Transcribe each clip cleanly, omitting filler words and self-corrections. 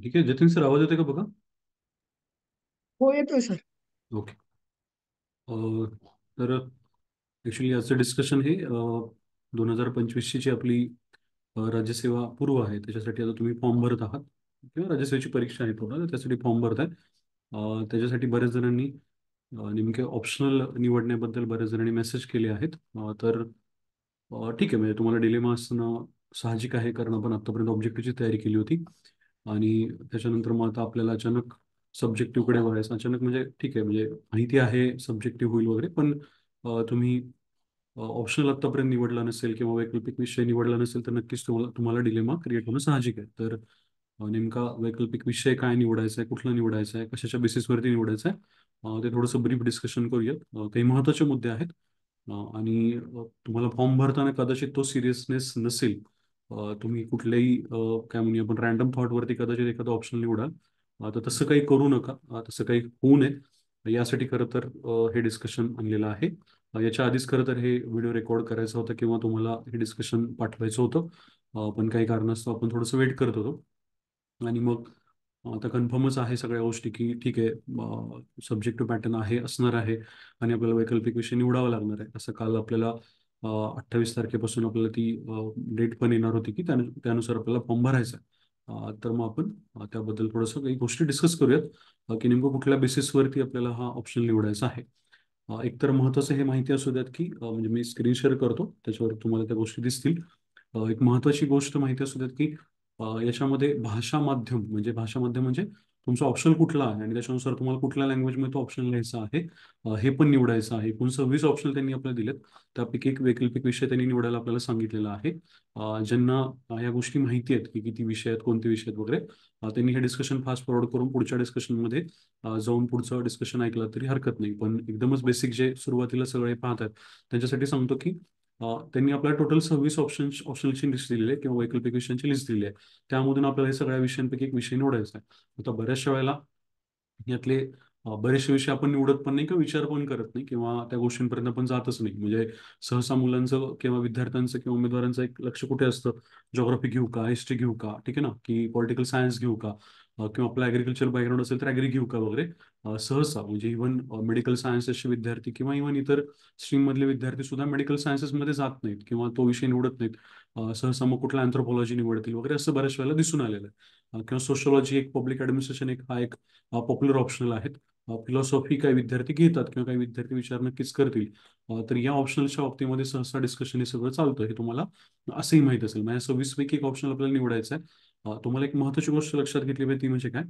ठीक आहे. जतीन सर, आवाज येते का बघा? हो, येतोय सर. ओके. तर ॲक्च्युली आजचं डिस्कशन हे 2025ची जी आपली राज्यसेवा पूर्व आहे त्याच्यासाठी आता तुम्ही फॉर्म भरत आहात किंवा राज्यसेवेची परीक्षा आहे पूर्ण, तर त्यासाठी फॉर्म भरताय. त्याच्यासाठी बऱ्याच जणांनी नेमके ऑप्शनल निवडण्याबद्दल बऱ्याच जणांनी मेसेज केले आहेत. तर ठीक आहे, म्हणजे तुम्हाला डिलेमा असणं साहजिक आहे, कारण आपण आत्तापर्यंत ऑब्जेक्टिव्हची तयारी केली होती आणि त्याच्यानंतर मग आता आपल्याला अचानक सब्जेक्टिव्हकडे वळायचं. अचानक म्हणजे ठीक आहे, म्हणजे माहिती आहे सब्जेक्टिव्ह होईल वगैरे, पण तुम्ही ऑप्शनल आत्तापर्यंत निवडला नसेल किंवा वैकल्पिक विषय निवडला नसेल तर नक्कीच तुम्हाला तुम्हाला डिलेमा क्रिएट होणं साहजिक आहे. तर नेमका वैकल्पिक विषय काय निवडायचा आहे, कुठला निवडायचा आहे, कशाच्या बेसिसवरती निवडायचा आहे, ते थोडंसं ब्रीफ डिस्कशन करूयात. काही महत्त्वाचे मुद्दे आहेत. आणि तुम्हाला फॉर्म भरताना कदाचित तो सिरियसनेस नसेल. तुम्ही कुठल्याही काय म्हणूया आपण रॅन्डम थॉटवरती कदाचित एखादा ऑप्शन निवडाल. तर तसं काही करू नका. तसं काही होऊ नये यासाठी खरं तर हे डिस्कशन आणलेलं आहे. याच्या आधीच खरं तर हे व्हिडिओ रेकॉर्ड करायचं होतं किंवा तुम्हाला हे डिस्कशन पाठवायचं होतं. पण काही कारणास्तव आपण थोडंसं वेट करत होतो. आणि मग आता कन्फर्मच आहे सगळ्या गोष्टी की ठीक आहे, सब्जेक्टिव्ह पॅटर्न आहे, असणार आहे आणि आपल्याला वैकल्पिक विषय निवडावा लागणार आहे. असं काल आपल्याला 28 तारखेपासून आपल्याला ती डेट पण येणार होती की त्यानुसार आपल्याला फॉर्म भरायचा आहे. तर मग आपण त्याबद्दल थोडंसं काही गोष्टी डिस्कस करूयात, की नेमकं कुठल्या बेसिसवरती आपल्याला हा ऑप्शन निवडायचा आहे. एकतर महत्त्वाचं हे माहिती असू द्यात की म्हणजे मी स्क्रीन शेअर करतो, त्याच्यावर तुम्हाला त्या गोष्टी दिसतील. एक महत्त्वाची गोष्ट माहिती असू द्यात की याच्यामध्ये भाषा माध्यम म्हणजे तुमचा ऑप्शन कुठला आहे आणि त्याच्यानुसार तुम्हाला कुठल्या लँग्वेजमध्ये तो ऑप्शन लिहायचा आहे, हे पण निवडायचं आहे. एकूण 26 ऑप्शन त्यांनी आपल्याला दिलेत. त्यापैकी एक वैकल्पिक विषय त्यांनी निवडायला आपल्याला सांगितलेला आहे. ज्यांना या गोष्टी माहिती आहेत की किती विषय आहेत, कोणते विषय आहेत वगैरे, त्यांनी हे डिस्कशन फास्ट फॉरवर्ड करून पुढच्या डिस्कशनमध्ये जाऊन पुढचं डिस्कशन ऐकलं तरी हरकत नाही. पण एकदमच बेसिक जे सुरुवातीला सगळे पाहतात त्यांच्यासाठी सांगतो की त्यांनी आपल्याला टोटल 26 ऑप्शनची लिस्ट दिलेली आहे किंवा वैकल्पिक विषयांची लिस्ट दिली आहे. त्यामधून आपल्याला हे सगळ्या विषयांपैकी एक विषय निवडायचा आहे. आता बऱ्याचशा वेळेला यातले बरेचसे विषय आपण निवडत पण नाही किंवा विचार पण करत नाही किंवा त्या गोष्टींपर्यंत आपण जातच नाही. म्हणजे सहसा मुलांचं किंवा विद्यार्थ्यांचं किंवा उमेदवारांचं एक लक्ष कुठे असतं? जॉग्राफी घेऊ का, हिस्ट्री घेऊ का, ठीक आहे ना, की पॉलिटिकल सायन्स घेऊ का, किंवा आपलं ॲग्रिकल्चर बॅकग्राऊंड असेल तर ॲग्री घेऊ का वगैरे. सहसा म्हणजे इव्हन मेडिकल सायन्सेसचे विद्यार्थी किंवा इव्हन इतर स्ट्रीममधले विद्यार्थी सुद्धा मेडिकल सायन्सेसमध्ये जात नाहीत किंवा तो विषय निवडत नाहीत. सहसा मग कुठला अँथ्रोपॉलॉजी निवडतील वगैरे, असं बऱ्याच वेळेला दिसून आलेलं आहे. किंवा सोशलॉजी, एक पब्लिक ॲडमिनिस्ट्रेशन, एक हा एक पॉप्युलर ऑप्शनल आहेत. फिलॉसॉफी काही विद्यार्थी घेतात किंवा काही विद्यार्थी विचार नक्कीच करतील. तर या ऑप्शनलच्या बाबतीमध्ये सहसा डिस्कशन हे सगळं चालतं, हे तुम्हाला असंही माहीत असेल. म्हणजे 26 पैकी एक ऑप्शनल आपल्याला निवडायचं आहे. तुम्हाला एक महत्त्वाची गोष्ट लक्षात घेतली पाहिजे, ती म्हणजे काय?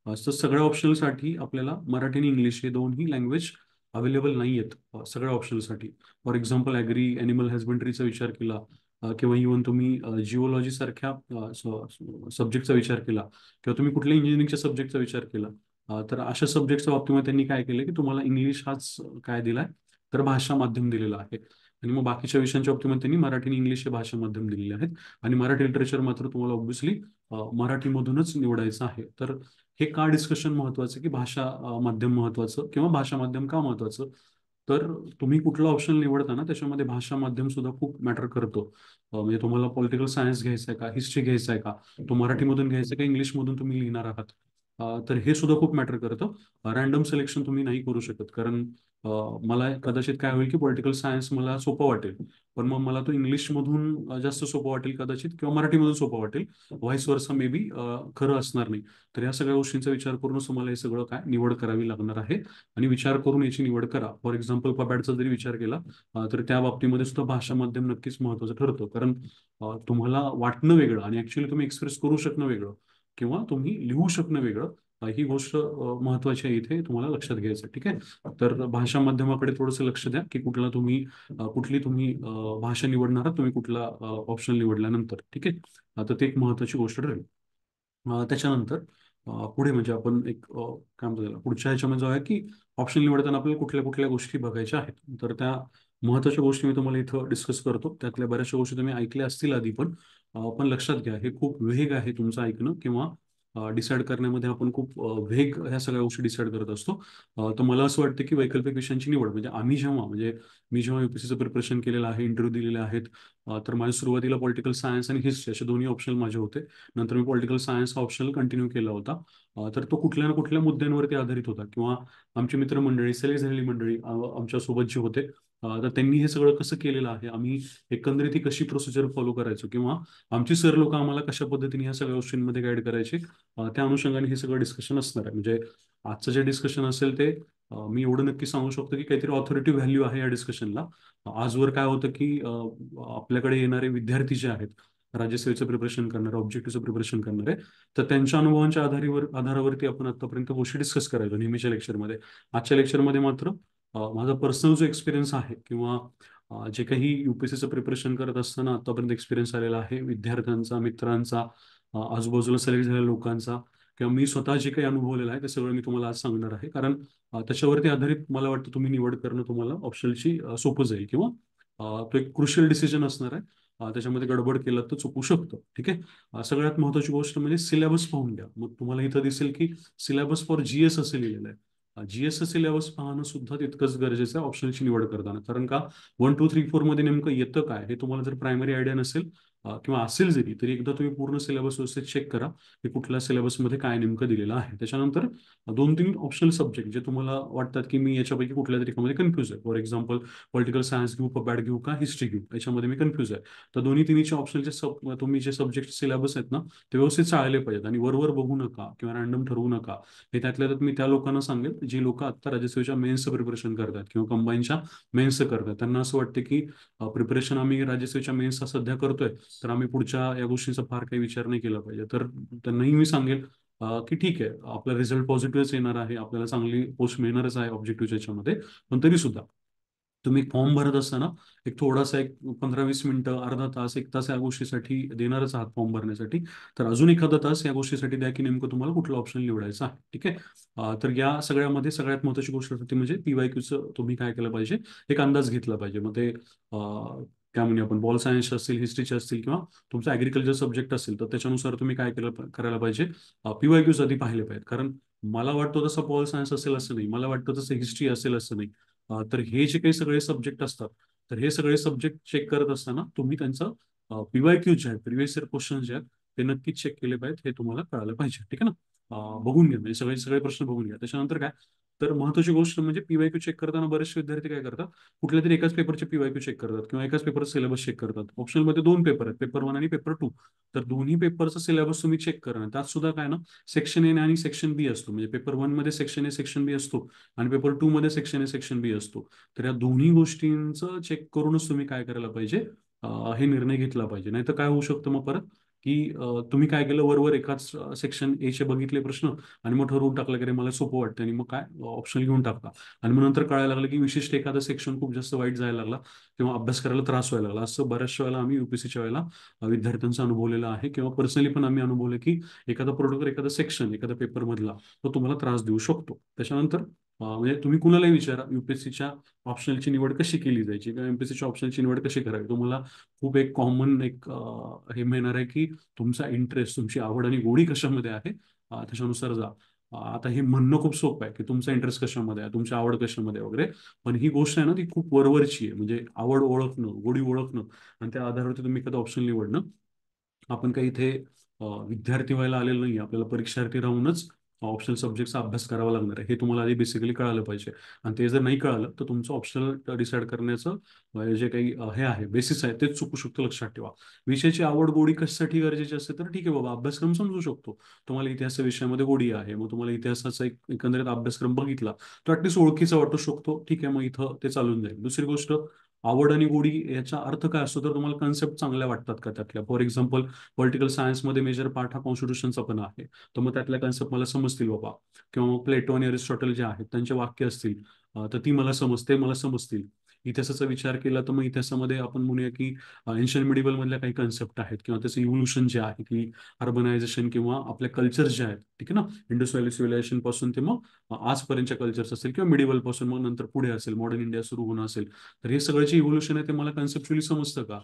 तर सगळ्या ऑप्शनलसाठी आपल्याला मराठी आणि इंग्लिश हे दोन्ही लँग्वेज अवेलेबल नाही आहेत सगळ्या ऑप्शनलसाठी. फॉर एक्झाम्पल ॲग्री ॲनिमल हजबंड्रीचा विचार केला, किंवा इव्हन तुम्ही जिओलॉजी सारख्या सब्जेक्टचा विचार केला किंवा तुम्ही कुठल्या इंजिनिअरिंगच्या सब्जेक्टचा विचार केला, तर अशा सब्जेक्टच्या बाबतीमध्ये त्यांनी काय केलं की तुम्हाला इंग्लिश हाच काय दिलाय, तर भाषा माध्यम दिलेला आहे. आणि मग बाकीच्या विषयांच्या बाबतीमध्ये त्यांनी मराठी आणि इंग्लिश हे भाषा माध्यम दिलेले आहेत. आणि मराठी लिटरेचर मात्र तुम्हाला ऑब्व्हियसली मराठीमधूनच निवडायचं आहे. तर हे का डिस्कशन महत्वाचं की भाषा माध्यम महत्वाचं किंवा भाषा माध्यम का महत्वाचं? तर तुम्ही कुठला ऑप्शन निवडताना त्याच्यामध्ये भाषा माध्यम सुद्धा खूप मॅटर करतो. म्हणजे तुम्हाला पॉलिटिकल सायन्स घ्यायचा आहे का, हिस्ट्री घ्यायचा आहे का, तो मराठीमधून घ्यायचा आहे का इंग्लिशमधून तुम्ही लिहिणार आहात, तर हे सुद्धा खूप मॅटर करतं. रॅन्डम सिलेक्शन तुम्ही नाही करू शकत, कारण मला कदाचित काय होईल की पॉलिटिकल सायन्स मला सोपं वाटेल, पण मग मला तो इंग्लिशमधून जास्त सोपं वाटेल कदाचित किंवा मराठीमधून सोपं वाटेल. व्हाईस वर्सा मे बी खरं असणार नाही. तर या सगळ्या गोष्टींचा विचार करूनच तुम्हाला हे सगळं काय निवड करावी लागणार आहे. आणि विचार करून याची निवड करा. फॉर एक्झाम्पल पबॅडचा जरी विचार केला, तर त्या बाबतीमध्ये सुद्धा भाषा माध्यम नक्कीच महत्त्वाचं ठरतं. कारण तुम्हाला वाटणं वेगळं आणि ऍक्च्युली तुम्ही एक्सप्रेस करू शकणं वेगळं किंवा तुम्ही लिहू शकणं वेगळं. ही गोष्ट महत्वाची आहे, इथे तुम्हाला लक्षात घ्यायचं. ठीक आहे. तर भाषा माध्यमाकडे थोडंसं लक्ष द्या की कुठली तुम्ही भाषा निवडणार आहात, तुम्ही कुठला ऑप्शन निवडल्यानंतर. ठीक आहे. तर ते एक महत्वाची गोष्ट ठरेल. त्याच्यानंतर पुढे म्हणजे आपण एक काय म्हणतो त्याला, पुढच्या ह्याच्यामध्ये जाऊया की ऑप्शन निवडताना आपल्याला कुठल्या कुठल्या गोष्टी बघायच्या आहेत. तर त्या महत्त्वाच्या गोष्टी मी तुम्हाला इथं डिस्कस करतो. त्यातल्या बऱ्याचशा गोष्टी तुम्ही ऐकल्या असतील आधी, पण लक्षात घ्या, हे खूप वेग आहे तुमचं ऐकणं किंवा डिसाईड करण्यामध्ये आपण खूप वेग ह्या सगळ्या गोष्टी डिसाईड करत असतो. तर मला असं वाटतं की वैकल्पिक विषयांची निवड म्हणजे मी जेव्हा UPSCचं प्रिपरेशन केलेलं आहे, इंटरव्ह्यू दिलेले आहेत, तर माझ्या सुरुवातीला पॉलिटिकल सायन्स आणि हिस्ट्री असे दोन्ही ऑप्शनल माझे होते. नंतर मी पॉलिटिकल सायन्स हा ऑप्शनल कंटिन्यू केला होता. तर तो कुठल्या ना कुठल्या मुद्द्यांवरती आधारित होता किंवा आमची मित्रमंडळी, सिलेक्ट झालेली मंडळी आमच्या सोबत जे होते, तर त्यांनी हे सगळं कसं केलेलं आहे, आम्ही एकंदरीत ही कशी प्रोसिजर फॉलो करायचो किंवा आमची सर लोक आम्हाला कशा पद्धतीने ह्या सगळ्या गोष्टींमध्ये गाईड करायचे, त्या अनुषंगाने हे सगळं डिस्कशन असणार आहे. म्हणजे आजचं जे डिस्कशन असेल ते मी एवढं नक्की सांगू शकतो की काहीतरी ऑथॉरिटिव्ह व्हॅल्यू आहे या डिस्कशनला. आजवर काय होतं की आपल्याकडे येणारे विद्यार्थी जे आहेत, राज्यसेवेचं प्रिपरेशन करणारे, ऑब्जेक्टिव्हचं प्रिपरेशन करणारे, तर त्यांच्या अनुभवांच्या आधारावरती आपण आतापर्यंत गोष्टी डिस्कस करायचो नेहमीच्या लेक्चरमध्ये. आजच्या लेक्चरमध्ये मात्र माझा पर्सनल जो एक्सपिरियन्स आहे किंवा जे काही UPSCचं प्रिपरेशन करत असताना आतापर्यंत एक्सपिरियन्स आलेला आहे विद्यार्थ्यांचा, मित्रांचा, आजूबाजूला सिलेक्ट झालेल्या लोकांचा, किंवा मी स्वतः जे काही अनुभवलेलं आहे ते सगळं मी तुम्हाला आज सांगणार आहे. कारण त्याच्यावरती आधारित मला वाटतं तुम्ही निवड करणं तुम्हाला ऑप्शनची सोपं जाईल किंवा तो एक क्रुशियल डिसिजन असणार आहे. त्याच्यामध्ये गडबड केलं तर चुकू शकतं. ठीक आहे. सगळ्यात महत्त्वाची गोष्ट म्हणजे सिलेबस पाहून घ्या. मग तुम्हाला इथं दिसेल की सिलेबस फॉर GS असं लिहिलेलं आहे. GS सिलेबस पाहणं सुद्धा तितकंच गरजेचं आहे ऑप्शनची निवड करताना. कारण का 1, 2, 3, 4 मध्ये नेमकं येतं काय हे तुम्हाला जर प्रायमरी आयडिया नसेल किंवा असेल जरी तरी एकदा तुम्ही पूर्ण सिलेबस व्यवस्थित चेक करा की कुठल्या सिलेबसमध्ये काय नेमकं दिलेलं आहे. त्याच्यानंतर 2, 3 ऑप्शनल सब्जेक्ट जे तुम्हाला वाटतात की मी याच्यापैकी कुठल्या तरी एकामध्ये कन्फ्युज आहे. फॉर एक्झाम्पल पॉलिटिकल सायन्स घेऊ का, बॅट घेऊ का, हिस्ट्री घेऊ, याच्यामध्ये मी कन्फ्युज आहे. तर दोन्ही तिन्हीच्या ऑप्शनचे तुम्ही जे सब्जेक्ट सिलेबस आहेत ना ते व्यवस्थित चाळले पाहिजेत आणि वरवर बघू नका किंवा रॅन्डम ठरवू नका. हे त्यातल्या त्यात मी त्या लोकांना सांगेल जी लोक आता राज्यसेवेच्या मेन्सचं प्रिपरेशन करतात किंवा कंबाईनच्या मेन्सचं करतात. त्यांना असं वाटतं की प्रिपरेशन आम्ही राज्यसेवेच्या मेन्सचा सध्या करतोय, तर आम्ही पुढच्या या गोष्टींचा फार काही विचार नाही केला पाहिजे. तर त्यांनाही मी सांगेल की ठीक आहे, आपला रिझल्ट पॉझिटिव्हच येणार आहे, आपल्याला चांगली पोस्ट मिळणारच आहे ऑब्जेक्टिव्हच्या याच्यामध्ये, पण तरी सुद्धा तुम्ही फॉर्म भरत असताना एक थोडासा एक 15-20 मिनिटं, अर्धा तास, 1 तास या गोष्टीसाठी देणारच आहात फॉर्म भरण्यासाठी, तर अजून एखादा तास या गोष्टीसाठी द्या की नेमकं तुम्हाला कुठलं ऑप्शन निवडायचं आहे. ठीक आहे. तर या सगळ्यामध्ये सगळ्यात महत्त्वाची गोष्ट होती म्हणजे PYQचं तुम्ही काय केलं पाहिजे, एक अंदाज घेतला पाहिजे. मग ते काय म्हणजे आपण बॉल सायन्स असतील, हिस्ट्रीचे असतील किंवा तुमचा ॲग्रिकल्चर सब्जेक्ट असेल, तर त्याच्यानुसार तुम्ही काय करायला पाहिजे, PYQs आधी पाहिले पाहिजेत. कारण मला वाटतं तसं बॉल सायन्स असेल असं नाही, मला वाटतं तसं हिस्ट्री असेल असं नाही. तर हे जे काही सगळे सब्जेक्ट असतात, तर हे सगळे सब्जेक्ट चेक करत असताना तुम्ही त्यांचं PYQ जे आहेत, प्रिव्हियस इयर क्वेश्चन जे आहेत, ते नक्कीच चेक केले पाहिजेत, हे तुम्हाला कळायला पाहिजे. ठीक आहे ना. बघून घ्या म्हणजे सगळे सगळे प्रश्न बघून घ्या. त्याच्यानंतर काय, तर महत्त्वाची गोष्ट म्हणजे PYQ चेक करताना बरेचसे विद्यार्थी काय करतात, कुठल्या तरी एकाच पेपरचे PYQ चेक करतात किंवा एकाच पेपरचा सिलेबस चेक करतात. ऑप्शनमध्ये 2 पेपर आहेत, पेपर 1 आणि पेपर 2. तर दोन्ही पेपरचा सिलेबस तुम्ही चेक करा. त्यात सुद्धा काय ना, सेक्शन ए आणि सेक्शन बी असतो. म्हणजे पेपर 1 मध्ये सेक्शन ए, सेक्शन बी असतो आणि पेपर 2 मध्ये सेक्शन ए, सेक्शन बी असतो. तर या दोन्ही गोष्टींचं चेक करूनच तुम्ही काय करायला पाहिजे, हे निर्णय घेतला पाहिजे. नाहीतर काय होऊ शकतं मग परत की तुम्ही काय केलं, वरवर एकाच सेक्शन एचे बघितले प्रश्न आणि मग ठरवून टाकलं की अरे मला सोपं वाटतं आणि मग काय ऑप्शन घेऊन टाकला आणि मग नंतर कळायला लागलं की विशिष्ट एखादा सेक्शन खूप जास्त वाईट जायला लागला किंवा अभ्यास करायला त्रास व्हायला लागला. असं बऱ्याचशा वेळेला आम्ही UPSCच्या वेळेला विद्यार्थ्यांचं अनुभवलेलं आहे किंवा पर्सनली पण आम्ही अनुभवलं की एखादा प्रोडक्ट, एखादा सेक्शन, एखादा पेपर मधला तो तुम्हाला त्रास देऊ शकतो. त्याच्यानंतर म्हणजे तुम्ही कुणालाही विचारा UPSCच्या ऑप्शनलची निवड कशी केली जायची किंवा MPSCच्या ऑप्शनची निवड कशी करावी, तुम्हाला खूप एक कॉमन एक हे मिळणार आहे की तुमचा इंटरेस्ट, तुमची आवड आणि गोडी कशामध्ये आहे, त्याच्यानुसार जा. आता हे म्हणणं खूप सोपं आहे की तुमचा इंटरेस्ट कशामध्ये आहे, तुमची आवड कशामध्ये आहे वगैरे, पण ही गोष्ट आहे ना ती खूप वरवरची आहे. म्हणजे आवड ओळखणं, गोडी ओळखणं आणि त्या आधारावरती तुम्ही एखादा ऑप्शन निवडणं. आपण काही इथे विद्यार्थी व्हायला आलेलं नाही, आपल्याला परीक्षार्थी राहूनच ऑप्शनल सब्जेक्टचा अभ्यास करावा लागणार आहे, हे तुम्हाला आधी बेसिकली कळालं पाहिजे. आणि ते जर नाही कळालं तर तुमचं ऑप्शनल डिसाईड करण्याचं जे काही हे आहे, बेसिस आहे, तेच चुकू शकतं. लक्षात ठेवा. विषयाची आवड गोडी कशासाठी गरजेची असते, तर ठीक आहे बाबा, अभ्यासक्रम समजू शकतो. तुम्हाला इतिहास विषयामध्ये गोडी आहे, मग तुम्हाला इतिहासाचा एक एकंदरीत अभ्यासक्रम बघितला तो ऍटलीस्ट ओळखीचा वाटू शकतो. ठीक आहे, मग इथं ते चालून जाईल. दुसरी गोष्ट, आवड आणि गोडी याचा अर्थ काय असतो, तर तुम्हाला कन्सेप्ट चांगल्या वाटतात का त्यातल्या. फॉर एक्झाम्पल पॉलिटिकल सायन्समध्ये मेजर पार्ट हा कॉन्स्टिट्यूशनचा पण आहे, तर मग त्यातल्या कन्सेप्ट मला समजतील बाबा. किंवा मग प्लेटो आणि अरिस्टॉटल जे आहेत त्यांचे वाक्य असतील, तर ती मला समजतील. इतिहासाचा विचार केला तर मग इतिहासामध्ये आपण म्हणूया की एन्शियन मिडिवल मधल्या काही कन्सेप्ट आहेत किंवा त्याचं इव्होल्युशन जे आहे की अर्बनायझेशन किंवा आपल्या कल्चर जे आहेत, ठीक आहे ना, इंडस व्हॅली सिव्हिलायझेशन पासून ते मग आजपर्यंतच्या कल्चर्स असतील किंवा मिडिवल पासून मग नंतर पुढे असेल, मॉडर्न इंडिया सुरू होणं असेल, तर हे सगळं जे इव्होल्युशन आहे ते मला कन्सेप्च्युअली समजतं का.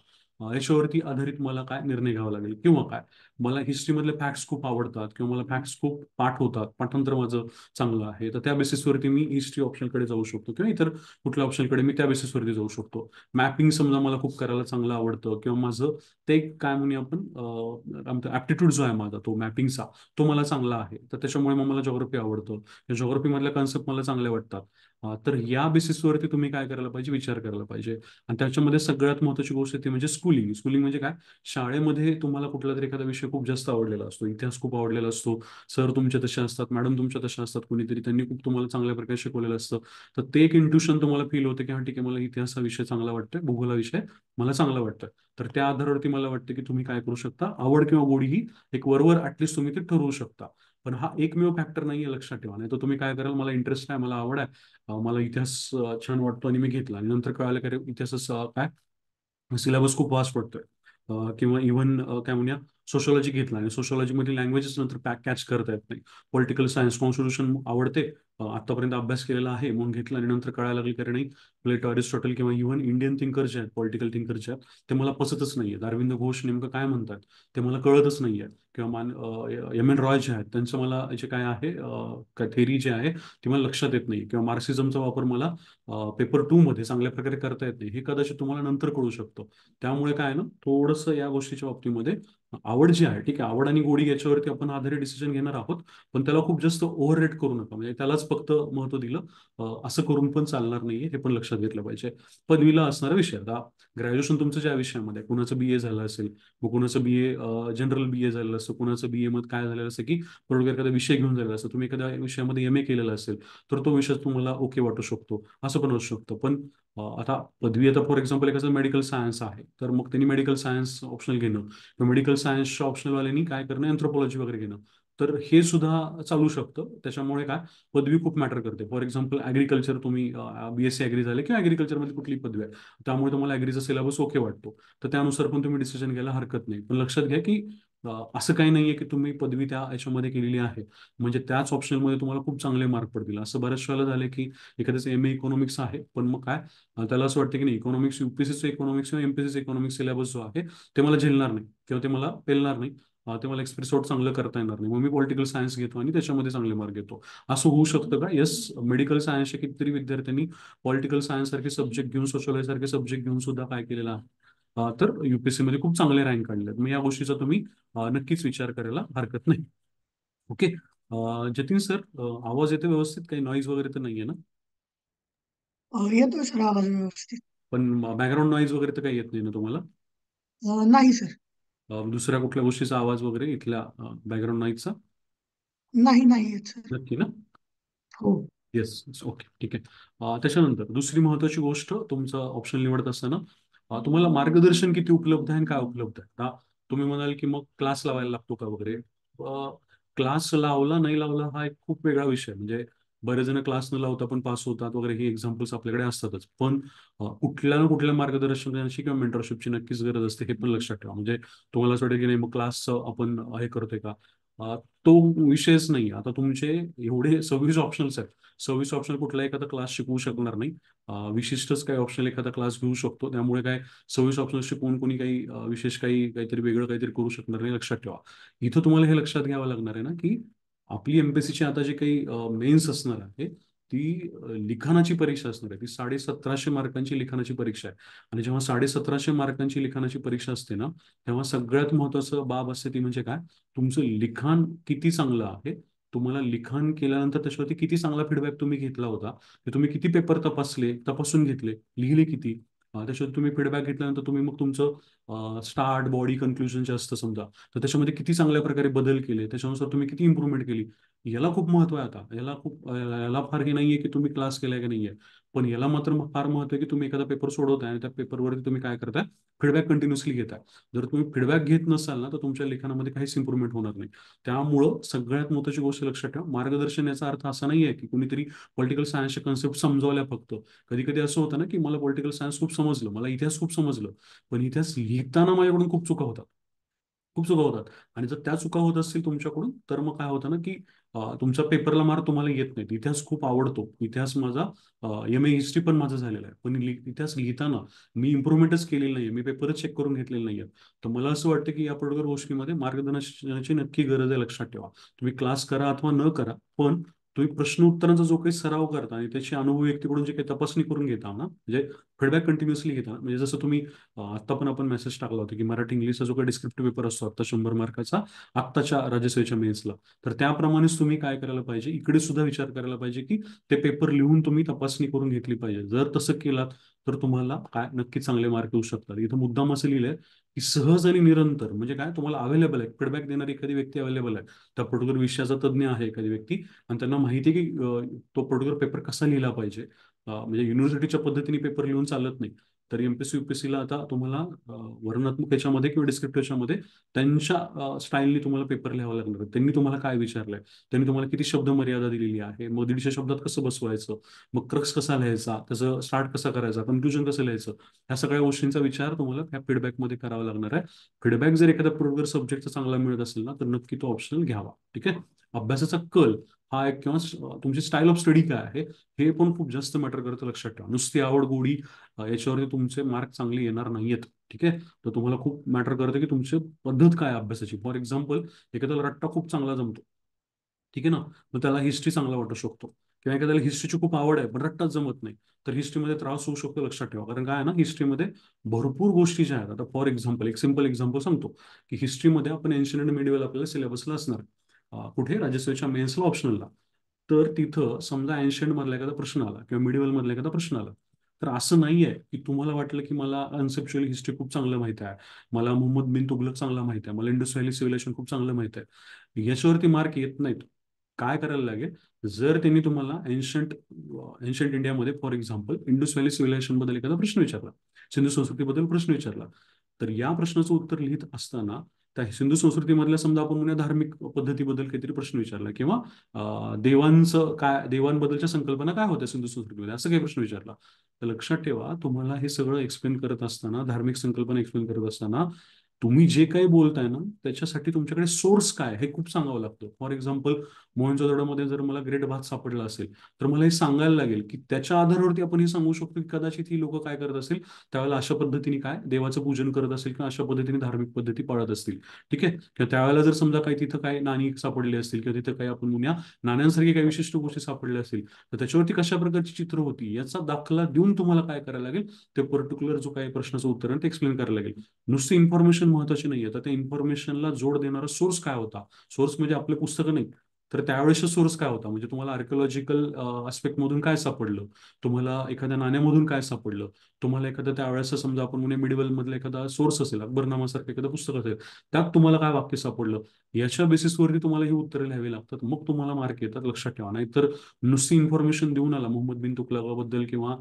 याच्यावरती आधारित मला काय निर्णय घ्यावा लागेल किंवा काय मला हिस्ट्रीमधले फॅक्ट्स खूप आवडतात किंवा मला फॅक्ट्स खूप पाठ होतात, पाठांतर माझं चांगलं आहे, तर त्या बेसिसवरती मी हिस्ट्री ऑप्शनकडे जाऊ शकतो किंवा इतर कुठल्या ऑप्शनकडे मी त्या बेसिसवरती जाऊ शकतो. मॅपिंग समजा मला खूप करायला चांगलं आवडतं किंवा माझं ते एक काय म्हणूया आपण ऍप्टिट्यूड जो आहे माझा तो मॅपिंगचा, तो मला चांगला आहे, तर त्याच्यामुळे मग मला जॉग्राफी आवडतं. जॉग्राफी मधल्या कन्सेप्ट मला चांगले वाटतात. तर या बेसिसवरती तुम्ही काय करायला पाहिजे, विचार करायला पाहिजे. आणि त्याच्यामध्ये सगळ्यात महत्त्वाची गोष्ट ती म्हणजे स्कूलिंग. स्कूलिंग म्हणजे काय, शाळेमध्ये तुम्हाला कुठला तरी एखादा विषय खूप जास्त आवडलेला असतो, इतिहास खूप आवडलेला असतो, सर तुमच्या तसे असतात, मॅडम तुमच्या तशा असतात, कोणीतरी त्यांनी खूप तुम्हाला चांगल्या प्रकारे शिकवलेलं असतं. तर ते एक इंट्युशन तुम्हाला फील होतं की हा ठीक आहे, मला इतिहास हा विषय चांगला वाटतोय, भूगोल हा विषय मला चांगला वाटतोय. तर त्या आधारावरती मला वाटतं की तुम्ही काय करू शकता, आवड किंवा गोडी ही एक वरवर ऍटलिस्ट तुम्ही ते ठरवू शकता. पण हा एकमेव फॅक्टर नाहीये, लक्षात ठेवा. नाही तर तुम्ही काय कराल, मला इंटरेस्ट आहे, मला आवड आहे, मला इतिहास छान वाटतो आणि मी घेतला आणि नंतर कळालं की इतिहासाचं काय सिलेबस खूप वास्ट पडतोय. किंवा इव्हन काय म्हणूया सोशॉलॉजी घेतला आणि सोशॉलॉजीमध्ये लँग्वेजेस नंतर कॅच करता येत नाही. पॉलिटिकल सायन्स कॉन्स्टिट्यूशन आवडते, आतापर्यंत अभ्यास केलेला आहे म्हणून घेतला आणि नंतर कळायला लागलं की नाही, प्लेटो अरिस्टॉटल किंवा इव्हन इंडियन थिंकर जे आहेत, पॉलिटिकल थिंकर जे आहेत, ते मला पचतच नाहीये. अरविंद घोष नेमकं काय म्हणतात ते मला कळतच नाहीये. किंवा एम एन रॉय जे आहेत त्यांचं मला जे काय आहे थेरी जे आहे ती मला लक्षात येत नाही, किंवा मार्क्सिझमचा वापर मला पेपर 2 मध्ये चांगल्या प्रकारे करता येत नाही, हे कदाचित तुम्हाला नंतर कळू शकतं. त्यामुळे काय आहे ना, थोडंसं या गोष्टीच्या बाबतीमध्ये आवड जी आहे, ठीक आहे, आवड आणि गोडी याच्यावरती आपण आधारित डिसिजन घेणार आहोत. पण त्याला खूप जास्त ओव्हर रेट करू नका, म्हणजे त्यालाच फक्त महत्व दिलं असं करून पण चालणार नाहीये, हे पण लक्षात घेतलं पाहिजे. पदवीला असणारा विषय, आता ग्रॅज्युएशन तुमचं ज्या विषयामध्ये आहे, कुणाचं बीए झालं असेल, मग कुणाचं बीए जनरल बीए झालेलं असतं, कुणाचं बीए मध्ये काय झालेलं असतं की थोडक्यात एखादा विषय घेऊन झालेला असतं, तुम्ही एखाद्या विषयामध्ये एम ए केलेला असेल तर तो विषय तुम्हाला ओके वाटू शकतो, असं पण असू शकतं. पण आता पदवी, आता फॉर एक्झाम्पल एखादं मेडिकल सायन्स आहे तर मग त्यांनी मेडिकल सायन्स ऑप्शनल घेणं किंवा मेडिकल सायन्सच्या ऑप्शनलवाल्यांनी काय करणं, एन्थ्रोपॉलॉजी वगैरे घेणं, तर हे सुद्धा चालू शकतं. त्याच्यामुळे काय, पदवी खूप मॅटर करते. फॉर एक्झाम्पल ॲग्रिकल्चर, तुम्ही बीएससी ॲग्री झाले किंवा ॲग्रिकल्चरमध्ये कुठली पदवी आहे, त्यामुळे तुम्हाला ॲग्रीचा सिलेबस ओके वाटतो, तर त्यानुसार पण तुम्ही डिसिजन घ्यायला हरकत नाही. पण लक्षात घ्या की असं काही नाहीये की तुम्ही पदवी त्या याच्यामध्ये केलेली आहे म्हणजे त्याच ऑप्शनमध्ये तुम्हाला खूप चांगले मार्क पडतील. असं बऱ्याच वेळेला झालं की एखाद्याचं एम ए इकॉनॉमिक्स आहे, पण मग काय त्याला असं वाटतं की नाही, इकॉनॉमिक्स यूपीसीचं इकॉनॉमिक्स किंवा एमपीसीचं इकॉनॉमिक्स सिलेबस जो आहे ते मला झेलणार नाही किंवा ते मला पेलणार नाही, ते मला एक्सप्रेस आउट चांगलं करता येणार नाही, मग मी पॉलिटिकल सायन्स घेतो आणि त्याच्यामध्ये चांगले मार्क घेतो. असं होऊ शकतं का? येस, मेडिकल सायन्सच्या कितीतरी विद्यार्थ्यांनी पॉलिटिकल सायन्स सारखे सब्जेक्ट घेऊन, सोशलॉजी सारखे सब्जेक्ट घेऊन सुद्धा काय केलेलं आहे, तर युपीएससी मध्ये खूप चांगले रँक काढले. मग या गोष्टीचा तुम्ही नक्कीच विचार करायला हरकत नाही. ओके. जतीन सर, आवाज येतो व्यवस्थित, काही नॉईज वगैरे तर नाहीये ना? येतोय सर आवाज व्यवस्थित. पण बॅकग्राऊंड नॉईज वगैरे तर काही येत नाही ना तुम्हाला? नाही सर. दुसऱ्या कुठल्या गोष्टीचा आवाज वगैरे इथल्या बॅकग्राऊंड नॉईजचा? नाही नाही येत सर. नक्की ना? हो. येस, ओके, ठीक आहे. त्याच्यानंतर दुसरी महत्वाची गोष्ट, तुमचं ऑप्शन निवडत असताना तुम्हाला मार्गदर्शन किती उपलब्ध आहे आणि काय उपलब्ध आहे. आता तुम्ही म्हणाल की मग क्लास लावायला लागतो का वगैरे. क्लास लावला नाही लावला हा एक खूप वेगळा विषय आहे. म्हणजे बरेच जण क्लास न लावता पण पास होतात वगैरे, ही एक्झाम्पल्स आपल्याकडे असतातच. पण कुठल्या ना कुठल्या मार्गदर्शनाची किंवा मेंटरशिपची नक्कीच गरज असते, हे पण लक्षात ठेवा. म्हणजे तुम्हाला असं वाटेल की नाही मग क्लास आपण हे करतोय का, तो विषयच नाही. आता तुमचे एवढे 26 ऑप्शन्स आहेत, 26 ऑप्शन कुठला एखादा क्लास शिकवू शकणार नाही. विशिष्टच काही ऑप्शनल एखादा क्लास घेऊ शकतो. त्यामुळे काय 26 ऑप्शनल शिकवून कोणी काही विशेष काहीतरी वेगळं काहीतरी करू शकणार नाही, लक्षात ठेवा. इथं तुम्हाला हे लक्षात घ्यावं लागणार आहे ना की आपली एमपीएससीची आता जी काही मेन्स असणार आहे ती लिखाणाची परीक्षा असणार आहे. ती 1750 मार्कांची लिखाणाची परीक्षा आहे. आणि जेव्हा 1750 मार्कांची लिखाणाची परीक्षा असते ना, तेव्हा सगळ्यात महत्वाचं बाब असते ती म्हणजे काय, तुमचं लिखाण किती चांगलं आहे. तुम्हाला लिखाण केल्यानंतर त्याच्यावरती किती चांगला फीडबॅक तुम्ही घेतला होता, ते तुम्ही किती पेपर तपासून घेतले, लिहिले किती, त्याच्यावर तुम्ही फीडबॅक घेतल्यानंतर तुम्ही मग तुमचं स्टार्ट, बॉडी, कन्क्लुजन जे असतं समजा, तर त्याच्यामध्ये किती चांगल्या प्रकारे बदल केले, त्याच्यानुसार तुम्ही किती इम्प्रूव्हमेंट केली. याला खूप महत्व आहे. आता याला फार हे नाहीये की तुम्ही क्लास केलाय की नाहीये, पण याला मात्र फार महत्व आहे की तुम्ही एखादा पेपर सोडवताय आणि त्या पेपरवरती तुम्ही काय करताय, फीडबॅक कंटिन्युअसली घेताय. जर तुम्ही फीडबॅक घेत नसाल ना, तर तुमच्या लिखाणामध्ये काहीच इम्प्रूव्हमेंट होणार नाही. त्यामुळं सगळ्यात महत्त्वाची गोष्ट लक्षात ठेवा, मार्गदर्शन याचा अर्थ असा नाही आहे की कुणीतरी पॉलिटिकल सायन्सचे कन्सेप्ट समजवल्या फक्त. कधी कधी असं होतं ना की मला पॉलिटिकल सायन्स खूप समजलं, मला इतिहास खूप समजलं, पण इतिहास लिहिताना माझ्याकडून खूप चुका होतात. खूप चुका होतात. आणि जर त्या चुका होत असतील तुमच्याकडून, तर मग काय होतं ना, की तुमच्या पेपरला मार्क तुम्हाला येत नाहीत. इतिहास खूप आवडतो. इतिहास माझा एम ए हिस्ट्री पण माझं झालेलं आहे. पण इतिहास लिहिताना मी इम्प्रुव्हमेंटच केलेली नाहीये. मी पेपरच चेक करून घेतलेले नाहीये. तर मला असं वाटतं की या पर्टिक्युलर गोष्टीमध्ये मार्गदर्शनाची नक्की गरज आहे, लक्षात ठेवा. तुम्ही क्लास करा अथवा न करा, पण तुम्ही प्रश्न उत्तरांचा जो काही सराव करता आणि त्याची अनुभवी व्यक्तीकडून जे काही तपासणी करून घेता ना, म्हणजे फीडबॅक कंटिन्युअसली घेता, म्हणजे जसं तुम्ही आता पण आपण मेसेज टाकला होता की मराठी इंग्लिशचा जो काही डिस्क्रिप्टिव्ह पेपर असतो आता 100 मार्काचा, आत्ताच्या राज्यसेवेच्या मेन्सला, तर त्याप्रमाणेच तुम्ही काय करायला पाहिजे, इकडे सुद्धा विचार करायला पाहिजे की ते पेपर लिहून तुम्ही तपासणी करून घेतली पाहिजे. जर तसं केलात तर तुम्हाला काय नक्की चांगले मार्क येऊ शकतात. इथं मुद्दाम असं लिहिलंय की सहज आणि निरंतर, म्हणजे काय, तुम्हाला अवेलेबल आहे, फीडबॅक देणारी एखादी व्यक्ती अवेलेबल आहे, त्या पर्टिक्युलर विषयाचा तज्ज्ञ आहे एखादी व्यक्ती, आणि त्यांना माहिती आहे की तो पर्टिक्युलर पेपर कसा लिहिला पाहिजे. म्हणजे युनिव्हर्सिटीच्या पद्धतीने पेपर लिहून चालत नाही. तर एमपीएससी युपीएससीला आता तुम्हाला वर्णनात्मक याच्यामध्ये किंवा डिस्क्रिप्टिव्ह याच्यामध्ये त्यांच्या स्टाईलने तुम्हाला पेपर लिहावा लागणार आहे. त्यांनी तुम्हाला काय विचारलंय, त्यांनी तुम्हाला किती शब्द मर्यादा दिलेली आहे, मग 150 शब्दात कसं बसवायचं, मग क्रक्स कसा लिहायचा, त्याचं स्टार्ट कसा करायचा, कन्क्ल्युजन कसं लिहायचं, ह्या सगळ्या गोष्टींचा विचार तुम्हाला त्या फीडबॅकमध्ये करावा लागणार आहे. फीडबॅक जर एखाद्या पर्टिक्युलर सब्जेक्टचा चांगला मिळत असेल ना, तर नक्की तो ऑप्शनल घ्यावा. ठीक आहे. अभ्यासाचा कल हा एक, किंवा तुमची स्टाईल ऑफ स्टडी काय आहे, हे पण खूप जास्त मॅटर करतं, लक्षात ठेवा. नुसती आवड गोडी याच्यावरती तुमचे मार्क चांगले येणार नाहीयेत. ठीक आहे. तर तुम्हाला खूप मॅटर करतं की तुमची पद्धत काय आहे अभ्यासाची. फॉर एक्झाम्पल, एखाद्याला रट्टा खूप चांगला जमतो, ठीक आहे ना, मग त्याला हिस्ट्री चांगला वाटू शकतो. किंवा एखाद्याला हिस्ट्रीची खूप आवड आहे पण रट्टाच जमत नाही, तर हिस्ट्रीमध्ये त्रास होऊ शकतो, लक्षात ठेवा. कारण काय आहे ना, हिस्ट्रीमध्ये भरपूर गोष्टी ज्या आहेत, आता फॉर एक्झाम्पल एक सिम्पल एक्झाम्पल सांगतो, की हिस्ट्रीमध्ये आपण एन्शियंट आणि मिडिवल आपल्याला सिलेबसला असणार. कुठे राज्यसेवेच्या मेन्सला ऑप्शनलला. तर तिथं समजा एन्शियंट मधला एखादा प्रश्न आला किंवा मिडिवल मधला एखादा प्रश्न आला, तर असं नाही आहे की तुम्हाला वाटलं की मला कन्सेप्च्युअल हिस्ट्री खूप चांगलं माहित आहे, मला मोहम्मद बिन तुगलक चांगला माहित आहे, मला इंडस व्हॅली सिव्हिलायझेशन खूप चांगलं माहित आहे, याच्यावरती मार्क येत नाहीत. काय करायला लागेल, जर त्यांनी तुम्हाला एन्शंट इंडियामध्ये for example Indus valley civilisation बद्दल एखादा प्रश्न विचारला, सिंधू संस्कृतीबद्दल प्रश्न विचारला, तर या प्रश्नाचं उत्तर लिहित असताना त्या सिंधू संस्कृतीमधल्या समजा आपण म्हणूया धार्मिक पद्धतीबद्दल काहीतरी प्रश्न विचारला, किंवा देवांचं काय, देवांबद्दलच्या संकल्पना काय होत्या सिंधू संस्कृतीमध्ये, असं काही प्रश्न विचारला, तर लक्षात ठेवा, तुम्हाला हे सगळं एक्सप्लेन करत असताना, धार्मिक संकल्पना एक्सप्लेन करत असताना, तुम्ही जे काही बोलताय ना, त्याच्यासाठी तुमच्याकडे सोर्स काय हे खूप सांगावं लागतं. फॉर एक्झाम्पल, मोहनजोदडोमध्ये जर मला ग्रेट भात सापडला असेल, तर मला हे सांगायला लागेल की त्याच्या आधारावरती आपण हे सांगू शकतो की कदाचित ही लोक काय करत असेल, त्यावेळेला अशा पद्धतीने काय देवाचं पूजन करत असेल किंवा अशा पद्धतीने धार्मिक पद्धती पाळत असतील. ठीक आहे. किंवा त्यावेळेला जर समजा काही तिथं काही नाणी सापडली असतील किंवा तिथं काही आपण म्हणूया नाण्यांसारखी काही विशिष्ट गोष्टी सापडल्या असतील, तर त्याच्यावरती कशा प्रकारची चित्र होती याचा दाखला देऊन तुम्हाला काय करायला लागेल, ते पर्टिक्युलर जो काही प्रश्नाचं उत्तर आहे ते एक्सप्लेन करायला लागेल. नुसती इन्फॉर्मेशन महत्वाची नाहीये, तर त्या इन्फॉर्मेशनला जोड देणारा सोर्स काय होता, सोर्स म्हणजे आपले पुस्तकं नाही, तर त्यावेळेसचा सोर्स काय होता, म्हणजे तुम्हाला आर्किओलॉजिकल आस्पेक्ट मधून काय सापडलं, तुम्हाला एखाद्या नाण्यामधून काय सापडलं, तुम्हाला एखाद्या त्यावेळेस समजा आपण म्हणजे मिडिवल मधला एखादा सोर्स असेल, अकबरनामासारखं एखादं पुस्तक असेल, त्यात तुम्हाला काय वाक्य सापडलं, याच्या बेसिसवरती तुम्हाला ही उत्तरे लिहावी लागतात, मग तुम्हाला मार्क येतात, लक्षात ठेवा. नाहीतर नुसती इन्फॉर्मेशन देऊन आला मोहम्मद बिन तुगलकाबद्दल किंवा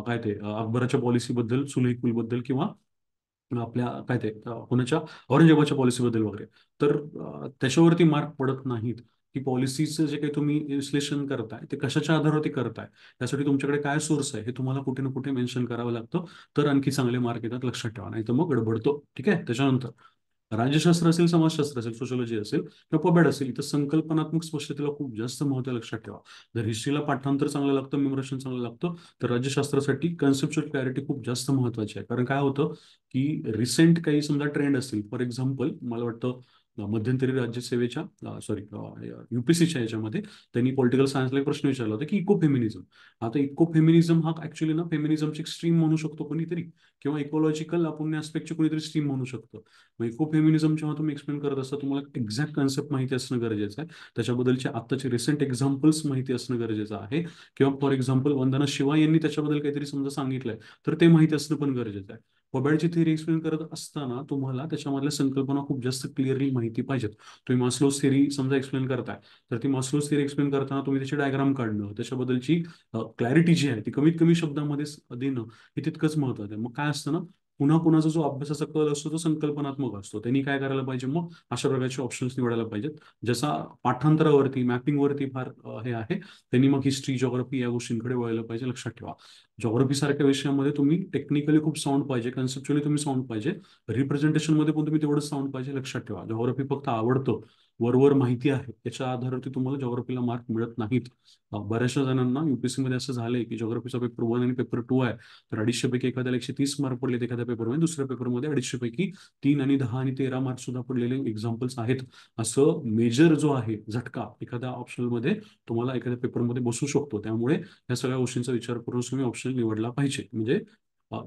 काय ते अकबराच्या पॉलिसीबद्दल, सुलेही बद्दल, किंवा आपल्या काय ते कोणाच्या औरंगजेबाच्या पॉलिसीबद्दल वगैरे, तर त्याच्यावरती मार्क पडत नाहीत. की पॉलिसीचं जे काही तुम्ही विश्लेषण करताय ते कशाच्या आधारावरती करताय, त्यासाठी तुमच्याकडे काय सोर्स आहे हे तुम्हाला कुठे ना कुठे मेन्शन करावं लागतं, तर आणखी चांगले मार्क येतात, लक्षात ठेवा. नाही तर मग गडबडतो. ठीक आहे. त्याच्यानंतर राज्यशास्त्र असेल, समाजशास्त्र असेल, सोशॉलॉजी असेल किंवा पबॅड असेल, इथं संकल्पनात्मक स्पष्टतेला खूप जास्त महत्त्व आहे, लक्षात ठेवा. जर हिस्ट्रीला पाठांतर चांगलं लागतं, मेमोरेशन चांगलं लागतं, तर राज्यशास्त्रासाठी कन्सेप्च्युअल क्लॅरिटी खूप जास्त महत्त्वाची आहे. कारण काय होतं की रिसेंट काही समजा ट्रेंड असतील, फॉर एक्झाम्पल मला वाटतं मध्यंतरी राज्यसेवेच्या सॉरी युपीसीच्या याच्यामध्ये त्यांनी पॉलिटिकल सायन्सला एक प्रश्न विचारला होता की इको फेमिनिझम. आता इको फेमिनिझम हा ऍक्च्युली ना फेमिनिझमची एक स्ट्रीम म्हणू शकतो कोणीतरी, किंवा इकॉलॉजिकल आपण ऍस्पेक्टची कोणीतरी स्ट्रीम म्हणू शकतो. मग इको फेमिनिझम जेव्हा तुम्ही एक्सप्लेन करत असता, तुम्हाला एक्झॅक्ट कन्सेप्ट माहिती असणं गरजेचं आहे, त्याच्याबद्दलचे आत्ताचे रिसेंट एक्झाम्पल्स माहिती असणं गरजेचं आहे, किंवा फॉर एक्झाम्पल वंदना शिवा यांनी त्याच्याबद्दल काहीतरी समजा सांगितलंय, तर ते माहिती असणं पण गरजेचं आहे. पबॅडची थिअरी एक्सप्लेन करत असताना तुम्हाला त्याच्यामधल्या संकल्पना खूप जास्त क्लिअरली माहिती पाहिजेत. तुम्ही मास्लोज थिअरी समजा एक्सप्लेन करताय, तर ती मास्लोज थिअरी एक्सप्लेन करताना तुम्ही त्याची डायग्राम काढणं, त्याच्याबद्दलची क्लॅरिटी जी आहे ती कमीत कमी शब्दामध्ये देणं, हे तितकंच महत्त्वाचं आहे. मग काय असतं ना, पुन्हा कुणाचा जो अभ्यासाचा कल असतो तो संकल्पनात्मक असतो. त्यांनी काय करायला पाहिजे, मग अशा प्रकारचे ऑप्शन्स निवडायला पाहिजेत. जसा पाठांतरावरती मॅपिंगवरती फार हे आहे, त्यांनी मग हिस्ट्री जिओग्राफी या गोष्टींकडे वळलं पाहिजे. लक्षात ठेवा, जिओग्राफी सारख्या विषयामध्ये तुम्ही टेक्निकली खूप साऊंड पाहिजे, कन्सेप्च्युअली तुम्ही साऊंड पाहिजे, रिप्रेझेंटेशन मध्ये पण तुम्ही तेवढं साऊंड पाहिजे. लक्षात ठेवा, जिओग्राफी फक्त आवडतं, वरवर माहिती आहे याच्या आधारावरती तुम्हाला जिओग्राफीला मार्क मिळत नाहीत. बऱ्याचशा जणांना युपीएससी मध्ये असं झालंय की जिओग्राफीचा पेपर 1 आणि पेपर 2 आहे, तर 250 पैकी एखाद्याला 130 मार्क पडले एखाद्या पेपरमध्ये, दुसऱ्या पेपरमध्ये 250 पैकी 3 आणि 10 आणि 13 मार्क सुद्धा पडलेले एक्झाम्पल्स आहेत. असं मेजर जो आहे झटका एखाद्या ऑप्शनल मध्ये तुम्हाला एखाद्या पेपरमध्ये बसू शकतो. त्यामुळे या सगळ्या गोष्टींचा विचार करून तुम्ही ऑप्शन निवडला पाहिजे. म्हणजे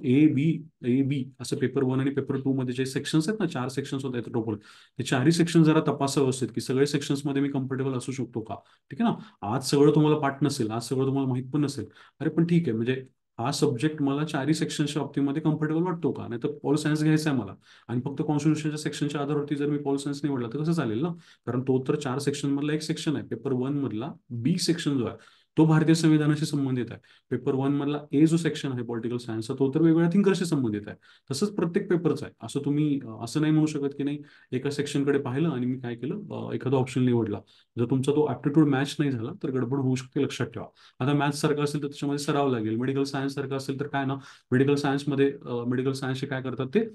ए बी असं पेपर 1 आणि पेपर 2 मध्ये जे सेक्शन्स आहेत ना, 4 सेक्शन्स होत आहेत टोटल, ते चारही सेक्शन जरा तपासा व्यवस्थित की सगळे सेक्शन्स मध्ये मी कम्फर्टेबल असू शकतो का. ठीक आहे ना, आज सगळं तुम्हाला पाठ नसेल, आज सगळं तुम्हाला माहित पण नसेल, अरे पण ठीक आहे, म्हणजे हा सब्जेक्ट मला चारही सेक्शनच्या बाबतीमध्ये कम्फर्टेबल वाटतो का. नाही तर पॉल सायन्स घ्यायचा आहे मला आणि फक्त कॉन्स्टिट्यूशनच्या सेक्शनच्या आधारावरती जर मी पॉल सायन्स निवडला तर कसं चालेल ना. कारण तो तर 4 सेक्शन मधला एक सेक्शन आहे. पेपर 1 मधला बी सेक्शन जो आहे तो भारतीय संविधानाशी संबंधित आहे. पेपर 1 मधला ए जो सेक्शन आहे पॉलिटिकल सायन्सचा, तो तर वेगवेगळ्या थिंकरशी संबंधित आहे. तसंच प्रत्येक पेपरचा आहे. असं तुम्ही असं नाही म्हणू शकत की नाही, एका सेक्शनकडे पाहिलं आणि मी काय केलं, एखादा ऑप्शन निवडला. जर तुमचा तो ऍप्टिट्यूड मॅच नाही झाला तर गडबड होऊ शकते. लक्षात ठेवा. आता मॅथ्स सारखं असेल तर त्याच्यामध्ये सराव लागेल. मेडिकल सायन्स सारखं असेल तर काय ना, मेडिकल सायन्समध्ये मेडिकल सायन्सचे काय करतात ते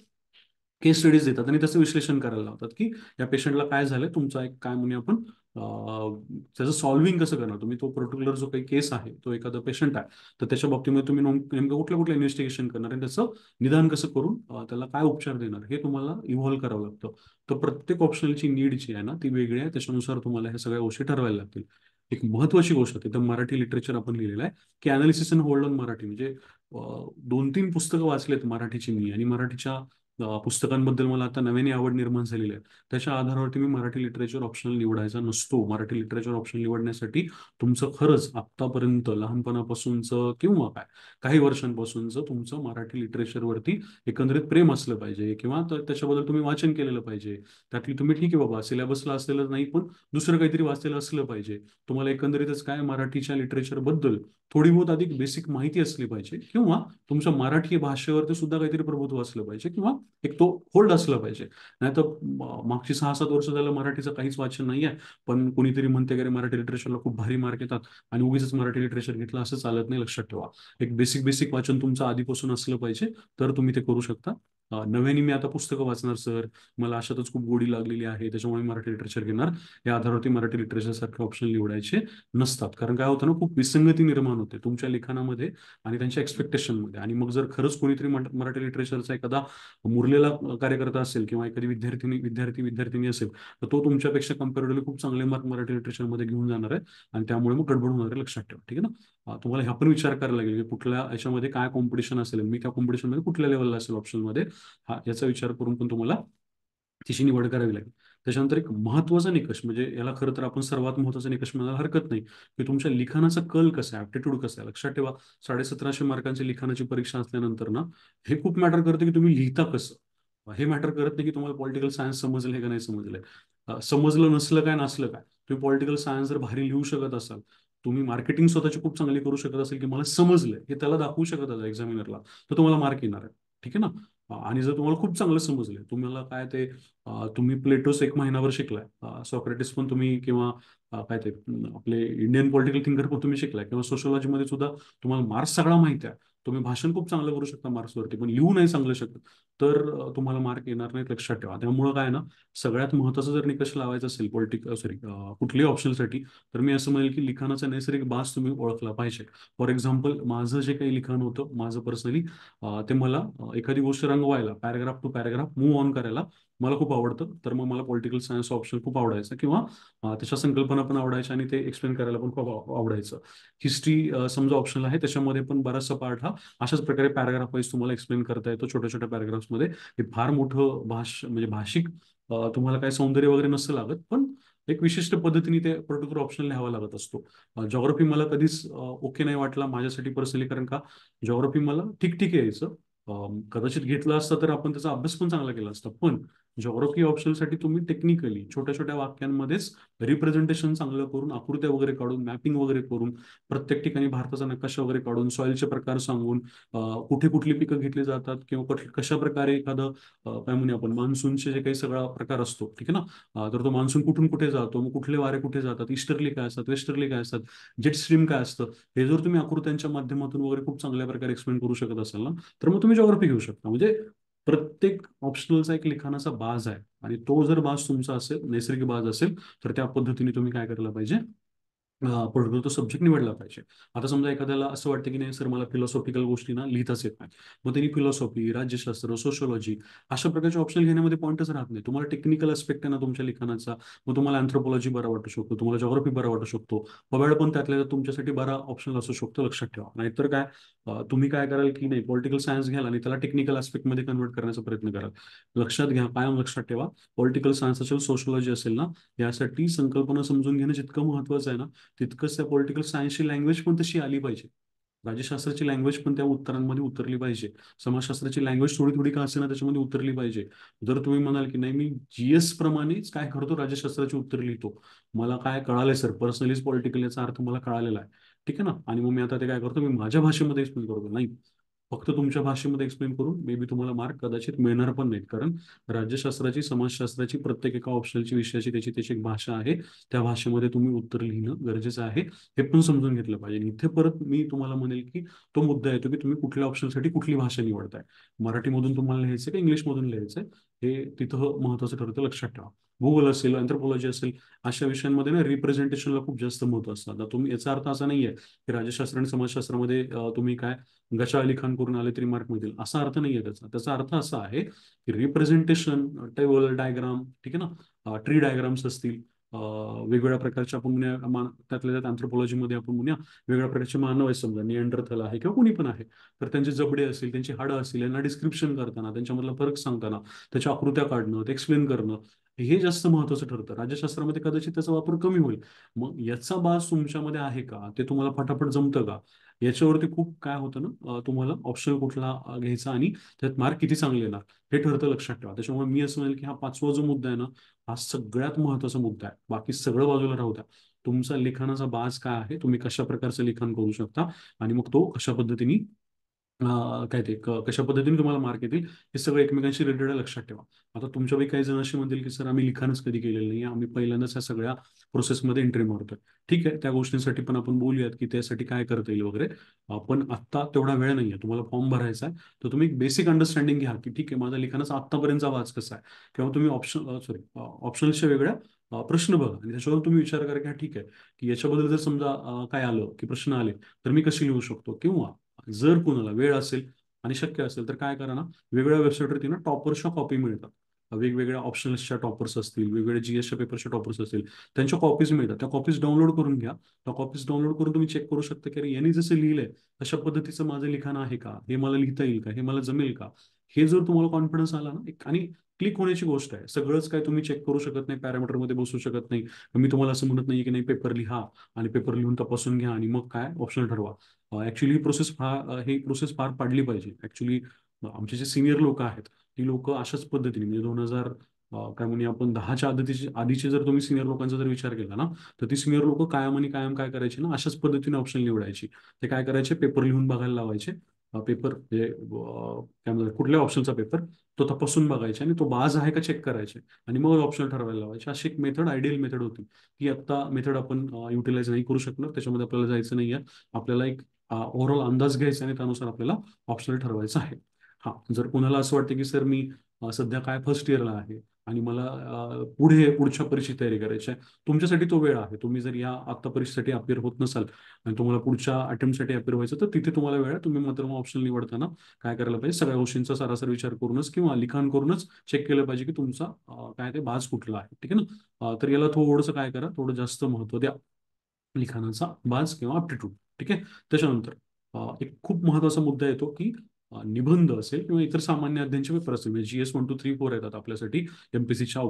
केस स्टडीज देतात आणि त्याचं विश्लेषण करायला लावतात की या पेशंटला काय झालंय, तुमचा एक काय म्हणूया आपण त्याचं सॉल्व्हिंग कसं करणार तुम्ही. तो पर्टिक्युलर जो काही केस आहे, तो एखादा पेशंट आहे, तर त्याच्या बाबतीमध्ये तुम्ही नेमकं कुठल्या कुठल्या इन्व्हेस्टिगेशन करणार आणि त्याचं निदान कसं करून त्याला काय उपचार देणार हे तुम्हाला इव्हॉल्व्ह करावं लागतं. तर प्रत्येक ऑप्शनलची नीड जी आहे ना ती वेगळी आहे. त्याच्यानुसार तुम्हाला ह्या सगळ्या गोष्टी ठरवायला लागतील. एक महत्वाची गोष्ट तिथं मराठी लिटरेचर आपण लिहिलेलं आहे की analysis and hold on Marathi. म्हणजे 2-3 पुस्तकं वाचलेत मराठीची मी, आणि मराठीच्या पुस्तकांबद्दल मला आता नव्याने आवड निर्माण झालेली आहे. त्याच्या आधारावरती मी मराठी लिटरेचर ऑप्शनल निवडायचा नसतो. मराठी लिटरेचर ऑप्शन निवडण्यासाठी तुमचं खरंच आत्तापर्यंत लहानपणापासूनचं किंवा काही वर्षांपासूनचं तुमचं मराठी लिटरेचरवरती एकंदरीत प्रेम असलं पाहिजे, किंवा त्याच्याबद्दल तुम्ही वाचन केलेलं पाहिजे. त्यातली तुम्ही ठीक आहे बाबा सिलेबसला असलेलं नाही, पण दुसरं काहीतरी वाचलेलं असलं पाहिजे. तुम्हाला एकंदरीतच काय मराठीच्या लिटरेचर बद्दल थोडी बहुत अधिक बेसिक माहिती असली पाहिजे, किंवा तुमच्या मराठी भाषेवरती सुद्धा काहीतरी प्रभुत्व असलं पाहिजे, किंवा एक तो होल्ड असला पाहिजे. नाही तर मागची 6-7 वर्ष झालं मराठीचं काहीच वाचन नाही आहे, पण कोणीतरी म्हणते की अरे मराठी लिटरेचरला खूप भारी मार्क येतात आणि उगीच मराठी लिटरेचर घेतलं, असं चालत नाही. लक्षात ठेवा, एक बेसिक बेसिक वाचन तुमचं आधीपासून असलं पाहिजे, तर तुम्ही ते करू शकता. नव्याने मी आता पुस्तकं वाचणार सर, मला अशातच खूप गोडी लागलेली आहे त्याच्यामुळे मराठी लिटरेचर घेणार, या आधारावरती मराठी लिटरेचर सारखे ऑप्शन निवडायचे नसतात. कारण काय होतं ना, खूप विसंगती निर्माण होते तुमच्या लिखाणामध्ये आणि त्यांच्या एक्सपेक्टेशनमध्ये. आणि मग जर खरंच कोणीतरी मराठी लिटरेचरचा एखादा मुरलेला कार्यकर्ता असेल किंवा एखादी विद्यार्थी विद्यार्थिनी असेल, तर तो तुमच्यापेक्षा कम्पॅरेटिव्हली खूप चांगले मार्क मराठी लिटरेचरमध्ये घेऊन जाणार आहे, आणि त्यामुळे मग गडबड होणार आहे. लक्षात ठेवा. ठीक आहे ना. तुम्हाला ह्या पण विचार करायला लागेल की कुठल्या याच्यामध्ये काय कॉम्पिटिशन असेल, मी त्या कॉम्पिटिशनमध्ये कुठल्या लेवलला असेल ऑप्शनमध्ये, हा याचा विचार करून पण तुम्हाला तिची निवड करावी लागेल. त्याच्यानंतर एक महत्वाचा निकष, म्हणजे याला खरं तर आपण सर्वात महत्वाचा निकष म्हणायला हरकत नाही, की तुमच्या लिखाणाचा कल कसा आहे, ऍप्टिट्यूड कसं आहे. लक्षात ठेवा, 1750 मार्कांची लिखाणाची परीक्षा असल्यानंतर ना, हे खूप मॅटर करतं की तुम्ही लिहिता कसं. हे मॅटर करत नाही की तुम्हाला पॉलिटिकल सायन्स समजलं का नाही समजलंय. समजलं नसलं काय नसलं काय, तुम्ही पॉलिटिकल सायन्स जर भारी लिहू शकत असाल, तुम्ही मार्केटिंग स्वतःची खूप चांगली करू शकत असेल की मला समजलंय हे त्याला दाखवू शकत असाल एक्झामिनरला, तर तुम्हाला मार्क येणार आहे. ठीक आहे ना. आणि जर तुम्हाला खूप चांगलं समजलंय, तुम्हाला काय ते तुम्ही प्लेटोस 1 महिनाभर शिकलाय, सॉक्रेटिस पण तुम्ही, किंवा काय ते आपले इंडियन पॉलिटिकल थिंकर पण तुम्ही शिकलाय, किंवा सोशोलॉजीमध्ये सुद्धा तुम्हाला मार्क्स सगळा माहिती आहे, तुम्ही भाषण खूप चांगलं करू शकता मार्क्सवरती, पण लिहू नाही चांगलं शकत, तर तुम्हाला मार्क येणार नाहीत. लक्षात ठेवा. त्यामुळं काय ना, सगळ्यात महत्त्वाचा जर निकष लावायचा असेल कुठल्याही ऑप्शनसाठी, तर मी असं म्हणेल की लिखाणाचा नैसर्गिक बाज तुम्ही ओळखला पाहिजे. फॉर एक्झाम्पल, माझं जे काही लिखाण होतं माझं पर्सनली, ते मला एखादी गोष्ट रंगवायला, paragraph to paragraph move on करायला मला खूप आवडतं. तर मग मला पॉलिटिकल सायन्स ऑप्शन खूप आवडायचा, किंवा त्याच्या संकल्पना पण आवडायच्या आणि ते एक्सप्लेन करायला पण खूप आवडायचं. हिस्ट्री समजा ऑप्शनल आहे, त्याच्यामध्ये पण बराचसा पार्ट हा अशाच प्रकारे पॅराग्राफ वाईज तुम्हाला एक्सप्लेन करता येतो छोट्या छोट्या पॅराग्राफ्समध्ये. हे फार मोठं म्हणजे भाषिक तुम्हाला काय सौंदर्य वगैरे नसतं लागत, पण एक विशिष्ट पद्धतीने ते पर्टिक्युलर ऑप्शन लिहावा लागत असतो. जॉग्राफी मला कधीच ओके नाही वाटला माझ्यासाठी पर्सनली, कारण का जॉग्राफी मला ठीक ठीक यायचं. कदाचित घेतलं असतं तर आपण त्याचा अभ्यास पण चांगला केला असता, पण जॉग्रफी ऑप्शनसाठी तुम्ही टेक्निकली छोट्या छोट्या वाक्यांमध्येच रिप्रेझेंटेशन चांगलं करून, आकृत्या वगैरे काढून, मॅपिंग वगैरे करून, प्रत्येक ठिकाणी भारताचा नकाशा वगैरे काढून, सॉइलचे प्रकार सांगून, कुठे कुठली पिकं घेतली जातात किंवा कशा प्रकारे एखादं काय म्हणूया आपण मान्सूनचे जे काही सगळा प्रकार असतो, ठीक आहे ना, तर तो मान्सून कुठून कुठे जातो, मग कुठले वारे कुठे जातात, ईस्टर्ली काय असतात, वेस्टर्ली काय असतात, जेट स्ट्रीम काय असतं, हे जर तुम्ही आकृत्यांच्या माध्यमातून वगैरे खूप चांगल्या प्रकारे एक्सप्लेन करू शकत असाल ना, तर मग तुम्ही जॉग्रफी घेऊ शकता. म्हणजे प्रत्येक ऑप्शनलचा एक लिखाणाचा बाज आहे, आणि तो जर बाज तुमचा असेल, नैसर्गिक बाज असेल, तर त्या पद्धतीने तुम्ही काय करायला पाहिजे, पर्टिक्युलर तो सब्जेक्ट निवडला पाहिजे. आता समजा एखाद्याला असं वाटतं की नाही सर मला फिलॉसॉफिकल गोष्टी ना लिहिताच येत नाही, मग त्यांनी फिलॉसॉफी, राज्यशास्त्र, सोशॉलॉजी अशा प्रकारचे ऑप्शन घेण्यामध्ये पॉईंटच राहत नाही. तुम्हाला टेक्निकल अस्पेक्ट आहे ना तुमच्या लिखाणाचा, मग तुम्हाला अँथ्रोपॉलॉजी बरा वाटू शकतो, तुम्हाला जॉग्राफी बरा वाटू शकतो, पबाड पण त्यातल्या त्यात तुमच्यासाठी बरा ऑप्शन असू शकतो, लक्षात ठेवा. नाहीतर काय, तुम्ही काय कराल की नाही पॉलिटिकल सायन्स घ्याल आणि त्याला टेक्निकल मध्ये कन्वर्ट करण्याचा प्रयत्न कराल. लक्षात घ्या, कायम लक्षात ठेवा, पॉलिटिकल सायन्स असेल, सोशॉलॉजी असेल ना, यासाठी संकल्पना समजून घेणं जितकं महत्वाचं आहे ना, तितकंच त्या पॉलिटिकल सायन्सची लँग्वेज पण तशी आली पाहिजे. राज्यशास्त्राची लँग्वेज पण त्या उत्तरांमध्ये उतरली पाहिजे. समाजशास्त्राची लँग्वेज थोडी थोडी का असेना त्याच्यामध्ये उतरली पाहिजे. जर तुम्ही म्हणाल की नाही मी जीएस प्रमाणेच काय करतो, राज्यशास्त्राची उत्तर लिहितो, मला काय कळालंय सर, पर्सनलीच पॉलिटिकल याचा अर्थ मला कळालेला आहे, ठीक आहे ना, आणि मग मी आता ते काय करतो, मी माझ्या भाषेमध्ये एक्सप्लेन करतो, नाही, फक्त तुमच्या भाषेमध्ये एक्सप्लेन करून मे बी तुम्हाला मार्क कदाचित मिळणार पण नाहीत. कारण राज्यशास्त्राची, समाजशास्त्राची प्रत्येक एका ऑप्शनलची विषयाची त्याची त्याची एक भाषा आहे, त्या भाषेमध्ये तुम्ही उत्तर लिहिणं गरजेचं आहे, हे पण समजून घेतलं पाहिजे. इथे परत मी तुम्हाला म्हणेल की तो मुद्दा येतो की तुम्ही कुठल्या ऑप्शनसाठी कुठली भाषा निवडताय, मराठीमधून तुम्हाला लिहायचं का इंग्लिशमधून लिहायचंय, हे तिथं महत्वाचं ठरतं, लक्षात ठेवा. भूगोल असेल, अँथ्रोपॉलॉजी असेल, अशा विषयांमध्ये ना रिप्रेझेंटेशनला खूप जास्त महत्व असतं. आता तुम्ही याचा अर्थ असा नाहीये की राज्यशास्त्र आणि समाजशास्त्रामध्ये तुम्ही काय गशा लिखाण करून आले तरी मार्क मिळतील, असा अर्थ नाहीये त्याचा. त्याचा अर्थ असा आहे की रिप्रेझेंटेशन, टेबल डायग्राम, ठीक आहे ना, ट्री डायग्राम्स असतील, वेगवेगळ्या प्रकारच्या आपण म्हणूया त्यातल्या त्यात अँथ्रोपॉलॉजीमध्ये आपण म्हणूया वेगवेगळ्या प्रकारचे मानव आहे, समजा निअँडरथल आहे किंवा कोणी पण आहे, तर त्यांचे जबडे असतील, त्यांची हाडं असतील, यांना डिस्क्रिप्शन करताना, त्यांच्यामधला फरक सांगताना, त्याच्या आकृत्या काढणं, ते एक्सप्लेन करणं, हे जास्त महत्वाचं ठरतं. राज्यशास्त्रामध्ये कदाचित त्याचा वापर कमी होईल. मग याचा बास तुमच्यामध्ये आहे का, ते तुम्हाला फटाफट जमतं का, याच्यावरती खूप काय होतं ना, तुम्हाला ऑप्शन कुठला घ्यायचा आणि त्यात मार्क किती चांगले येणार हे ठरतं, लक्षात ठेवा. त्याच्यामुळे मी असं म्हणेल की हा पाचवा जो मुद्दा आहे ना, हा सगळ्यात महत्वाचा मुद्दा आहे. बाकी सगळं बाजूला राहू द्या. तुमचा लिखाणाचा बाज काय आहे, तुम्ही कशा प्रकारचं लिखाण करू शकता, आणि मग तो कशा पद्धतीने काय ते कशा पद्धतीने तुम्हाला मार्क येतील, हे सगळं एकमेकांशी रिलेटेड आहे, लक्षात ठेवा. आता तुमच्यापैकी काही जण असे म्हणतील की सर आम्ही लिखाणच कधी केलेलं नाही, आम्ही पहिल्यांदाच या सगळ्या प्रोसेसमध्ये एंट्री मारतोय. ठीक आहे, त्या गोष्टींसाठी पण आपण बोलूयात की त्यासाठी काय करता येईल वगैरे. पण आत्ता तेवढा वेळ नाहीये, तुम्हाला फॉर्म भरायचा आहे, तर तुम्ही एक बेसिक अंडरस्टँडिंग घ्या की ठीक आहे माझा लिखाणाचा आत्तापर्यंतचा वाच कसा आहे, किंवा तुम्ही ऑप्शनच्या वेगळ्या प्रश्न बघा आणि त्याच्यावर तुम्ही विचार करा की हा ठीक आहे की याच्याबद्दल जर समजा काय आलं की प्रश्न आले, तर मी कशी लिहू शकतो, किंवा जर कुणाला वेळ असेल आणि शक्य असेल तर काय करा ना, वेगवेगळ्या वेबसाईटवरती ना टॉपर्सच्या कॉपी मिळतात. वेगवेगळ्या ऑप्शनल्सच्या टॉपर्स असतील, वेगवेगळ्या जीएसच्या पेपरच्या टॉपर्स असतील, त्यांच्या कॉपीज मिळतात, त्या कॉपीज डाउनलोड करून घ्या. त्या कॉपीज डाउनलोड करून तुम्ही चेक करू शकता की अरे यांनी जसं लिहिलंय तशा पद्धतीचं माझं लिखाण आहे का, हे मला लिहिता येईल का, हे मला जमेल का. हे जर तुम्हाला कॉन्फिडन्स आला ना, आणि क्लिक होण्याची गोष्ट आहे, सगळंच काय तुम्ही चेक करू शकत नाही, पॅरामीटरमध्ये बसू शकत नाही. मी तुम्हाला असं म्हणत नाही की नाही पेपर लिहा आणि पेपर लिहून तपासून घ्या आणि मग काय ऑप्शन ठरवा. ऍक्च्युली ही प्रोसेस पार पाडली पाहिजे. ऍक्च्युली आमचे जे सिनियर लोक आहेत, ती लोक अशाच पद्धतीने म्हणजे 2000 काय म्हणूया आपण 10च्या आधीचे जर तुम्ही सिनियर लोकांचा जर विचार केला ना, तर ती सिनियर लोक कायम आणि कायम काय करायचे ना, अशाच पद्धतीने ऑप्शन निवडायची. ते काय करायचे, पेपर लिहून बघायला लावायचे. पेपर म्हणजे काय म्हणतात कुठल्या ऑप्शनचा पेपर, तो तपासून बघायचे आणि तो बाज आहे का चेक करायचे, आणि मग ऑप्शन ठरवायला लावायचे. अशी एक मेथड, आयडियल मेथड होती. ती आता मेथड आपण युटिलाइज नाही करू शकणार, त्याच्यामध्ये आपल्याला जायचं नाहीये. आपल्याला एक ओव्हरऑल अंदाज घ्यायचा आणि त्यानुसार आपल्याला ऑप्शनल ठरवायचं आहे. हा, जर कोणाला असं वाटतं की सर मी सध्या काय फर्स्ट इयरला आहे आणि मला पुढच्या परीक्षेची तयारी करायची आहे, तुमच्यासाठी तो वेळ आहे. तुम्ही जर या आत्ता परीक्षेसाठी अपेअर होत नसाल आणि तुम्हाला पुढच्या अटेम्प्टसाठी अपेअर व्हायचं, तर तिथे तुम्हाला वेळ आहे. तुम्ही मात्र मग ऑप्शन निवडताना काय करायला पाहिजे, सगळ्या गोष्टींचा सरासरी विचार करूनच किंवा लिखाण करूनच चेक केलं पाहिजे की तुमचा काय ते बाज कुठला आहे, ठीक आहे ना. तर याला थोडंसं काय करा, थोडं जास्त महत्व द्या, लिखाणाचा बाज किंवा aptitude. ठीक आहे. त्याच्यानंतर एक खूप महत्वाचा मुद्दा येतो की निबंध असेल किंवा इतर सामान्य अध्ययनचे पेपर असतील, म्हणजे GS 1 2 3 4 येतात आपल्यासाठी एमपीसीच्या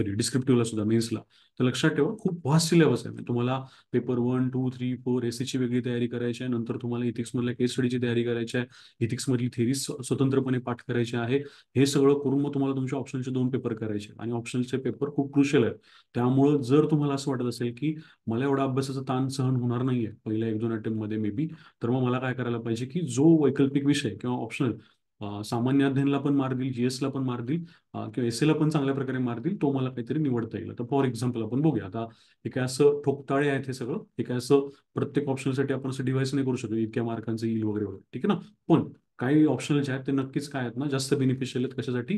डिस्क्रिप्टिव्हला सुद्धा मेन्सला. तर लक्षात ठेवा, खूप वास्ट सिलेबस आहे. म्हणजे तुम्हाला पेपर 1 2 3 4 एसएची वेगळी तयारी करायची आहे, नंतर तुम्हाला इथिक्स मधल्या केस स्टडीची तयारी करायची आहे, इथिक्स मधली थेरी स्वतंत्रपणे पाठ करायची आहे. हे सगळं करून मग तुम्हाला तुमच्या ऑप्शनचे 2 पेपर करायचे आहेत. आणि ऑप्शनचे पेपर खूप क्रुशियल आहेत. त्यामुळं जर तुम्हाला असं वाटत असेल की मला एवढा अभ्यासाचा ताण सहन होणार नाहीये पहिल्या 1 2 मध्ये मे बी, तर मग मला काय करायला पाहिजे की जो वैकल्पिक विषय किंवा ऑप्शनल सामान्य अध्ययनला पण मार देईल, जीएसला पण मार देईल, किंवा एसएला पण चांगल्या प्रकारे मार देईल, तो मला काहीतरी निवडता येईल. तर फॉर एक्झाम्पल आपण बघूया. आता हे काय असं ठोकताळे आहेत हे सगळं, हे काय असं प्रत्येक ऑप्शनसाठी आपण असं डिवाइस नाही करू शकतो इतक्या मार्कांचं येईल वगैरे वगैरे, ठीक आहे ना. पण काही ऑप्शनल जे आहेत ते नक्कीच काय आहेत ना, जास्त बेनिफिशियल आहेत. कशासाठी?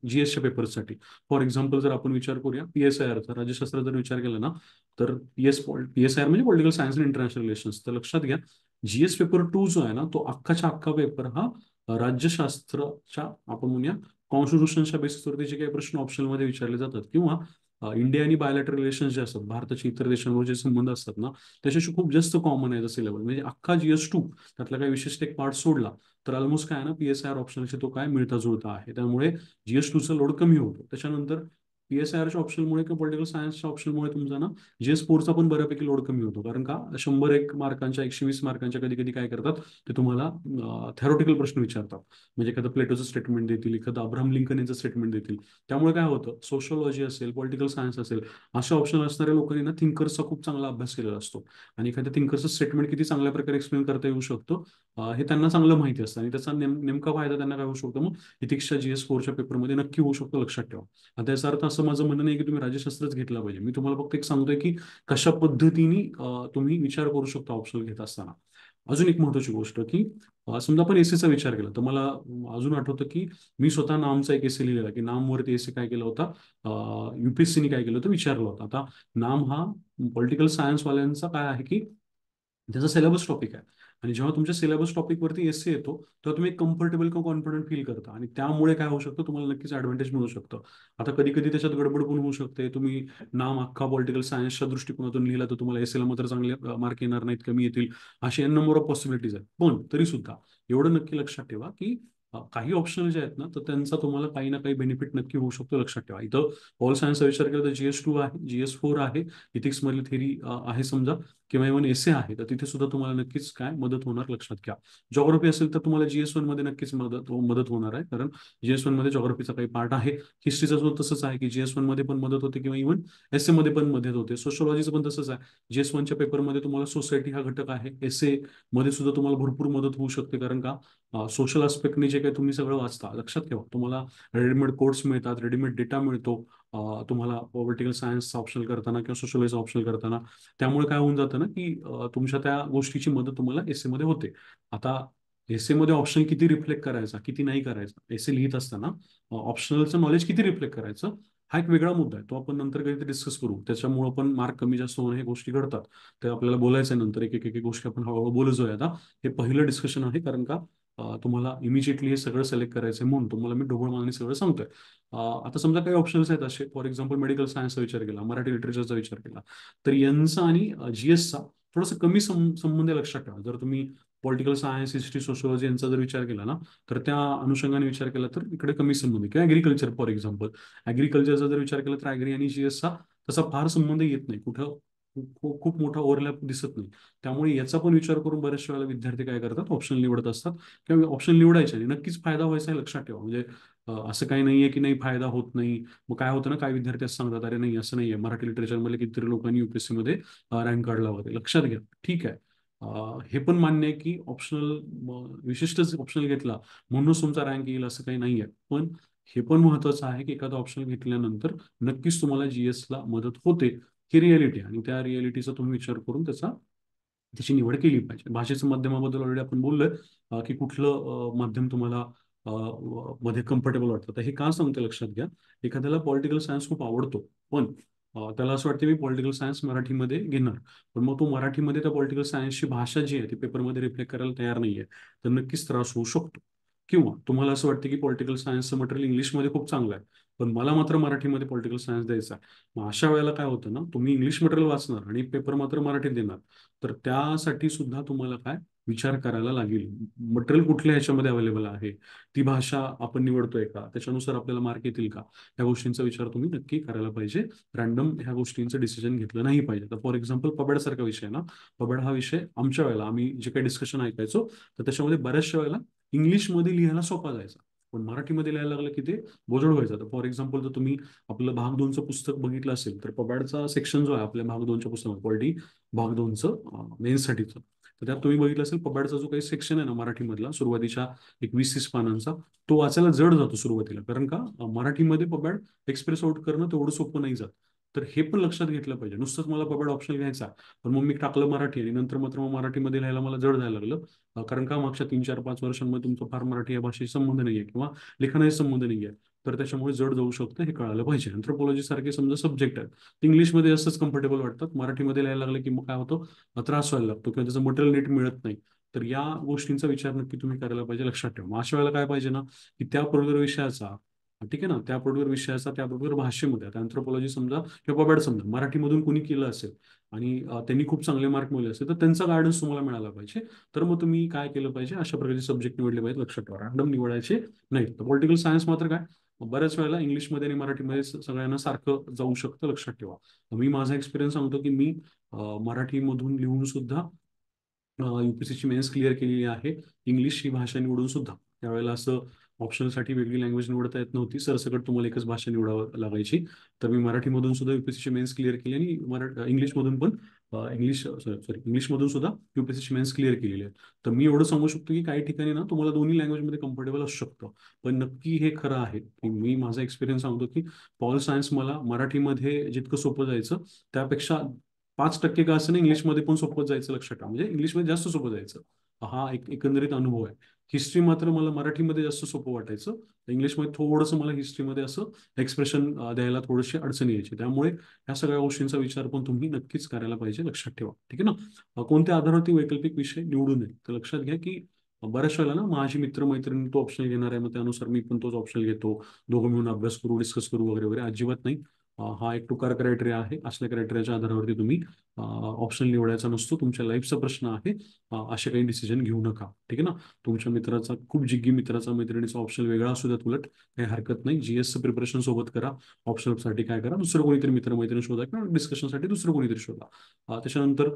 जीएसच्या पेपर्ससाठी. फॉर एक्झाम्पल जर आपण विचार करूया पीएसआयआरचा, राज्यशास्त्र जर विचार केला ना, तर पीएसआयआर म्हणजे political science and international relations. तर लक्षात घ्या, GS पेपर 2 जो आहे ना, तो अख्खाच्या अख्खा पेपर हा राज्यशास्त्राच्या आपण म्हणूया कॉन्स्टिट्यूशनच्या बेसिसवरती जे काही प्रश्न ऑप्शनमध्ये विचारले जातात, किंवा इंडिया आणि बायोलॅटरल रिलेशन्स जे असतात, भारताचे इतर देशांवर जे संबंध असतात ना, त्याच्याशी खूप जास्त कॉमन आहे सिलेबस. म्हणजे अख्खा GS 2 त्यातला काही विशिष्ट एक पार्ट सोडला तर ऑलमोस्ट काय आहे ना, पीएसआयआर ऑप्शनशी तो काय मिळता जुळता आहे. त्यामुळे GS 2चा लोड कमी होतो. त्याच्यानंतर पीएसआयआरच्या ऑप्शनमुळे किंवा पॉलिटिकल सायन्सच्या ऑप्शनमुळे तुमचा ना GS 4चा पण बऱ्यापैकी लोड कमी होतो. कारण का, 101 मार्कांच्या 120 मार्कांच्या कधी कधी काय करतात ते तुम्हाला थेरोटिकल प्रश्न विचारतात. म्हणजे एखादं प्लेटोचं स्टेटमेंट देतील, एखादं अब्राहम लिंकन यांचं स्टेटमेंट देतील. त्यामुळे काय होतं, सोशलॉजी असेल, पॉलिटिकल सायन्स असेल, अशा ऑप्शन असणाऱ्या लोकांनी ना थिंकर्सचा खूप चांगला अभ्यास केलेला असतो. आणि एखाद्या थिंकरचं स्टेटमेंट किती चांगल्या प्रकारे एक्सप्लेन करता येऊ शकतो हे त्यांना चांगलं माहिती असतं. आणि त्याचा नेमका फायदा त्यांना काय होऊ शकतो, मग इथिक्सच्या GS 4च्या पेपरमध्ये नक्की होऊ शकतो. लक्षात ठेवा. आता याचा अर्थ असं माझं म्हणणं नाही की तुम्ही राज्यशास्त्रच घेतला पाहिजे. मी तुम्हाला फक्त एक सांगतोय की कशा पद्धतीने तुम्ही विचार करू शकता ऑप्शनल घेत असताना. अजून एक महत्वाची गोष्ट की समजा आपण एसीचा विचार केला, तर मला अजून आठवतं की मी स्वतः नामचा एक एसे लिहिलेला, की नामवरती एसे काय केला होता, युपीएससीने काय केलं होतं विचारलं होतं. आता नाम हा पॉलिटिकल सायन्स वाल्यांचा काय आहे की त्याचा सिलेबस टॉपिक आहे. आणि जेव्हा तुमच्या सिलेबस टॉपिकवरती एसे येतो, तेव्हा तुम्ही कम्फर्टेबल किंवा कॉन्फिडंट फील करता, आणि त्यामुळे काय होऊ शकतं, तुम्हाला नक्कीच ऍडव्हान्टेज मिळू शकतं. आता कधी कधी त्याच्यात गडबड पण होऊ शकते. तुम्ही नाम अख्खा पॉलिटिकल सायन्सच्या दृष्टिकोनातून लिहिला तर तुम्हाला एसेला मात्र चांगले मार्क येणार नाहीत, कमी येतील. असे एन नंबर ऑफ पॉसिबिलिटीज आहेत. पण तरी सुद्धा एवढं नक्की लक्षात ठेवा की काही ऑप्शनल जे आहेत ना, तर त्यांचा तुम्हाला काही ना काही बेनिफिट नक्की होऊ शकतो. लक्षात ठेवा. इथं ऑल सायन्सचा विचार केला तर GS 2 आहे, GS 4 आहे, इथिक्स मधली थेरी आहे समजा, किंवा इव्हन एसे आहे, तर तिथे सुद्धा तुम्हाला नक्कीच काय मदत होणार. लक्षात घ्या. जॉग्राफी असेल तर तुम्हाला GS 1 मध्ये नक्कीच मदत होणार आहे, कारण GS 1 मध्ये जॉग्राफीचा काही पार्ट आहे. हिस्ट्रीचा सुद्धा तसंच आहे की GS 1 मध्ये पण मदत होते, किंवा इव्हन एसे मध्ये पण मदत होते. सोशोलॉजीचं पण तसंच आहे. GS 1च्या पेपरमध्ये तुम्हाला सोसायटी हा घटक आहे. एसे मध्ये सुद्धा तुम्हाला भरपूर मदत होऊ शकते. कारण का, सोशल आस्पेक्टने जे काही तुम्ही सगळं वाचता, लक्षात ठेवा, तुम्हाला रेडीमेड कोर्स मिळतात, रेडीमेड डेटा मिळतो तुम्हाला पॉलिटिकल सायन्सचा ऑप्शन करताना किंवा सोशलॉजीचा ऑप्शन करताना. त्यामुळे काय होऊन जातं ना की तुमच्या त्या गोष्टीची मदत तुम्हाला एसे मध्ये होते. आता एसे मध्ये ऑप्शन किती रिफ्लेक्ट करायचा, किती नाही करायचा, एसे लिहित असताना ऑप्शनलचं नॉलेज किती रिफ्लेक्ट करायचं, हा एक वेगळा मुद्दा आहे. तो आपण नंतर कधीतरी डिस्कस करू. त्याच्यामुळे पण मार्क कमी जास्त होणं हे गोष्टी घडतात. ते आपल्याला बोलायचं आहे नंतर. एक गोष्टी आपण हळूहळू बोलत जाऊया. आता हे पहिलं डिस्कशन आहे, कारण का तुम्हाला इमिजिएटली हे सगळं सिलेक्ट करायचं म्हणून तुम्हाला मी ढोबळ मानाने सगळं सांगतोय. आता समजा काही ऑप्शन्स आहेत असे, फॉर एक्झाम्पल मेडिकल सायन्सचा विचार केला, मराठी लिटरेचरचा विचार केला, तर यांचा आणि GSचा थोडासा कमी संबंध आहे. लक्षात ठेवा. जर तुम्ही पॉलिटिकल सायन्स, हिस्ट्री, सोशोलॉजी यांचा जर विचार केला ना, तर त्या अनुषंगाने विचार केला तर इकडे कमी संबंध आहे. किंवा ॲग्रिकल्चर, फॉर एक्झाम्पल ॲग्रिकल्चरचा जर विचार केला तर ॲग्री आणि GSचा तसा फार संबंध येत नाही. कुठं खूप खूप मोठा ओव्हरलॅप दिसत नाही. त्यामुळे याचा पण विचार करून बऱ्याचशा वेळेला विद्यार्थी काय करतात, ऑप्शन निवडत असतात. किंवा ऑप्शन निवडायचे आणि नक्कीच फायदा व्हायचा आहे. लक्षात ठेवा. म्हणजे असं काही नाहीये की नाही फायदा होत नाही. मग काय होतं ना, काही विद्यार्थी असं सांगतात, अरे नाही असं नाहीये, मराठी लिटरेचरमध्ये कितीतरी लोकांनी UPSC मध्ये रँक काढला होता. लक्षात घ्या. ठीक आहे. हे पण मान्य आहे की ऑप्शनल विशिष्टच ऑप्शनल घेतला म्हणूनच तुमचा रँक येईल असं काही नाहीये. पण हे पण महत्वाचं आहे की एखादा ऑप्शन घेतल्यानंतर नक्कीच तुम्हाला GSला मदत होते. ही रियालिटी आहे, आणि त्या रियालिटीचा तुम्ही विचार करून त्याची निवड केली पाहिजे. भाषेच्या माध्यमाबद्दल ऑलरेडी आपण बोललोय की कुठलं माध्यम तुम्हाला मध्ये कम्फर्टेबल वाटतं. तर हे का सांगते लक्षात घ्या. एखाद्याला पॉलिटिकल सायन्स खूप आवडतो, पण त्याला असं वाटतं मी पॉलिटिकल सायन्स मराठीमध्ये घेणार, पण मग तो मराठीमध्ये त्या पॉलिटिकल सायन्सची भाषा जी आहे ती पेपरमध्ये रिफ्लेक्ट करायला तयार नाहीये, तर नक्कीच त्रास होऊ शकतो. किंवा तुम्हाला असं वाटतं की पॉलिटिकल सायन्सचं मटेरियल इंग्लिशमध्ये खूप चांगलं आहे, पण मला मात्र मराठीमध्ये पॉलिटिकल सायन्स द्यायचा आहे. मग अशा वेळेला काय होतं ना, तुम्ही इंग्लिश मटेरियल वाचणार आणि पेपर मात्र मराठीत देणार, तर त्यासाठी सुद्धा तुम्हाला काय विचार करायला लागेल. मटेरियल कुठल्या ह्याच्यामध्ये अवेलेबल आहे, ती भाषा आपण निवडतोय का, त्याच्यानुसार आपल्याला मार्क येतील का, या गोष्टींचा विचार तुम्ही नक्की करायला पाहिजे. रॅन्डम ह्या गोष्टींचं डिसिजन घेतलं नाही पाहिजे. तर फॉर एक्झाम्पल पबाड सारखा विषय ना, पबाड हा विषय आमच्या वेळेला आम्ही जे काही डिस्कशन ऐकायचो तर त्याच्यामध्ये बऱ्याचशा वेळेला इंग्लिशमध्ये लिहायला सोपा जायचा, पण मराठीमध्ये लिहायला लागलं की ते बोजड व्हायचं. तर फॉर एक्झाम्पल जर तुम्ही आपलं भाग दोनचं पुस्तक बघितलं असेल तर पबाडचा सेक्शन जो आहे आपल्या भाग दोनच्या पुस्तकात पॉलिटी भाग दोनचं मेन्ससाठीचं, तर त्यात तुम्ही बघितलं असेल पबाडचा जो काही सेक्शन आहे ना मराठीमधला सुरुवातीच्या एक 20-30 पानांचा, तो वाचायला जड जातो सुरुवातीला. कारण का मराठीमध्ये पबाड एक्सप्रेस आउट करणं तेवढं सोपं नाही जात. तर हे पण लक्षात घेतलं पाहिजे. नुसतंच मला पबाड ऑप्शन घ्यायचा, पण मग मी टाकलं मराठी आणि नंतर मात्र मग मराठीमध्ये लिहायला मला जड जायला लागलं. कारण का मागच्या 3-4-5 वर्षांमध्ये तुमचा फार मराठी या भाषेशी संबंध नाहीये किंवा लिखाणाशी संबंध नाहीये, तर त्याच्यामुळे जड जाऊ शकतं, हे कळालं पाहिजे. अँथ्रोपॉलॉजी सारखे समजा सब्जेक्ट आहेत इंग्लिशमध्ये जास्तच कम्फर्टेबल वाटतात, मराठीमध्ये लिहायला लागलं की मग काय होतं, त्रास व्हायला लागतो किंवा त्याचं मटेरियल नीट मिळत नाही. तर या गोष्टींचा विचार नक्की तुम्ही करायला पाहिजे. लक्षात ठेवा. मग अशा वेळेला काय पाहिजे ना, की त्या पर्टिक्युलर विषयाचा, ठीक आहे ना, त्या पर्टिक्युलर विषयाचा त्या पर्टिक्युलर भाषेमध्ये, आता अँथ्रोपॉलॉजी समजा किंवा पबाड समजा मराठीमधून कोणी केलं असेल आणि त्यांनी खूप चांगले मार्क मिळवले असेल तर त्यांचा गायडन्स तुम्हाला मिळाला पाहिजे. तर मग तुम्ही काय केलं पाहिजे, अशा प्रकारचे सब्जेक्ट निवडले पाहिजे. लक्षात ठेवा, रॅन्डम निवडायचे नाही. तर पॉलिटिकल सायन्स मात्र काय, बऱ्याच वेळेला इंग्लिशमध्ये आणि मराठीमध्ये सगळ्यांना सारखं जाऊ शकतं. लक्षात ठेवा. मी माझा एक्सपिरियन्स सांगतो की मी मराठीमधून लिहून सुद्धा यूपीएससीची मेन्स क्लिअर केलेली आहे. इंग्लिश ही भाषा निवडून सुद्धा. त्यावेळेला असं ऑप्शनसाठी वेगळी लँग्वेज निवडता येत नव्हती, सरसकट तुम्हाला एकच भाषा निवडावं लागायची. तर मी मराठीमधून सुद्धा यूपीएससीची मेन्स क्लिअर केली आणि इंग्लिशमधून पण इंग्लिशमधून सुद्धा यूपीएससीची मेन्स क्लिअर केलेली आहे. तर मी एवढं सांगू शकतो की काही ठिकाणी ना तुम्हाला दोन्ही लँग्वेजमध्ये कम्फर्टेबल असू शकतं. पण नक्की हे खरं आहे की मी माझा एक्सपिरियन्स सांगतो की पॉल सायन्स मला मराठीमध्ये जितकं सोपं जायचं त्यापेक्षा 5% का असं नाही, इंग्लिशमध्ये पण सोपं जायचं. लक्षात ठेवा, म्हणजे इंग्लिशमध्ये जास्त सोपं जायचं. हा एक एकंदरीत अनुभव आहे. हिस्ट्री मात्र मला मराठीमध्ये जास्त सोपं वाटायचं, इंग्लिशमध्ये थोडंसं मला हिस्ट्रीमध्ये असं एक्सप्रेशन द्यायला थोडीशी अडचणी यायची. त्यामुळे ह्या सगळ्या गोष्टींचा विचार पण तुम्ही नक्कीच करायला पाहिजे. लक्षात ठेवा, ठीक आहे ना. कोणत्या आधारावरती वैकल्पिक विषय निवडू नये, तर लक्षात घ्या की बऱ्याच वेळेला ना माझी मित्रमैत्रिणी तो ऑप्शन घेणार आहे, मग त्यानुसार मी पण तोच ऑप्शन घेतो. दोघं मिळून अभ्यास करू, डिस्कस करू वगैरे वगैरे, अजिबात नाही. हा एक टुकार क्रायटेरिया आहे. असल्या क्रायटेरियाच्या आधारावरती तुम्ही ऑप्शन निवडायचा नसतो. तुमच्या लाईफचा प्रश्न आहे. असे काही डिसिजन घेऊ नका, ठीक आहे ना. तुमच्या मित्राचा, खूप जिग्गी मित्राचा, मैत्रिणीचा ऑप्शन वेगळा असू द्यात, उलट काही हरकत नाही. जीएसचं प्रिपरेशन सोबत करा. ऑप्शनसाठी काय करा, दुसरं कोणीतरी मित्रमैत्रिणी शोधा किंवा डिस्कशनसाठी दुसरं कोणीतरी शोधा. त्याच्यानंतर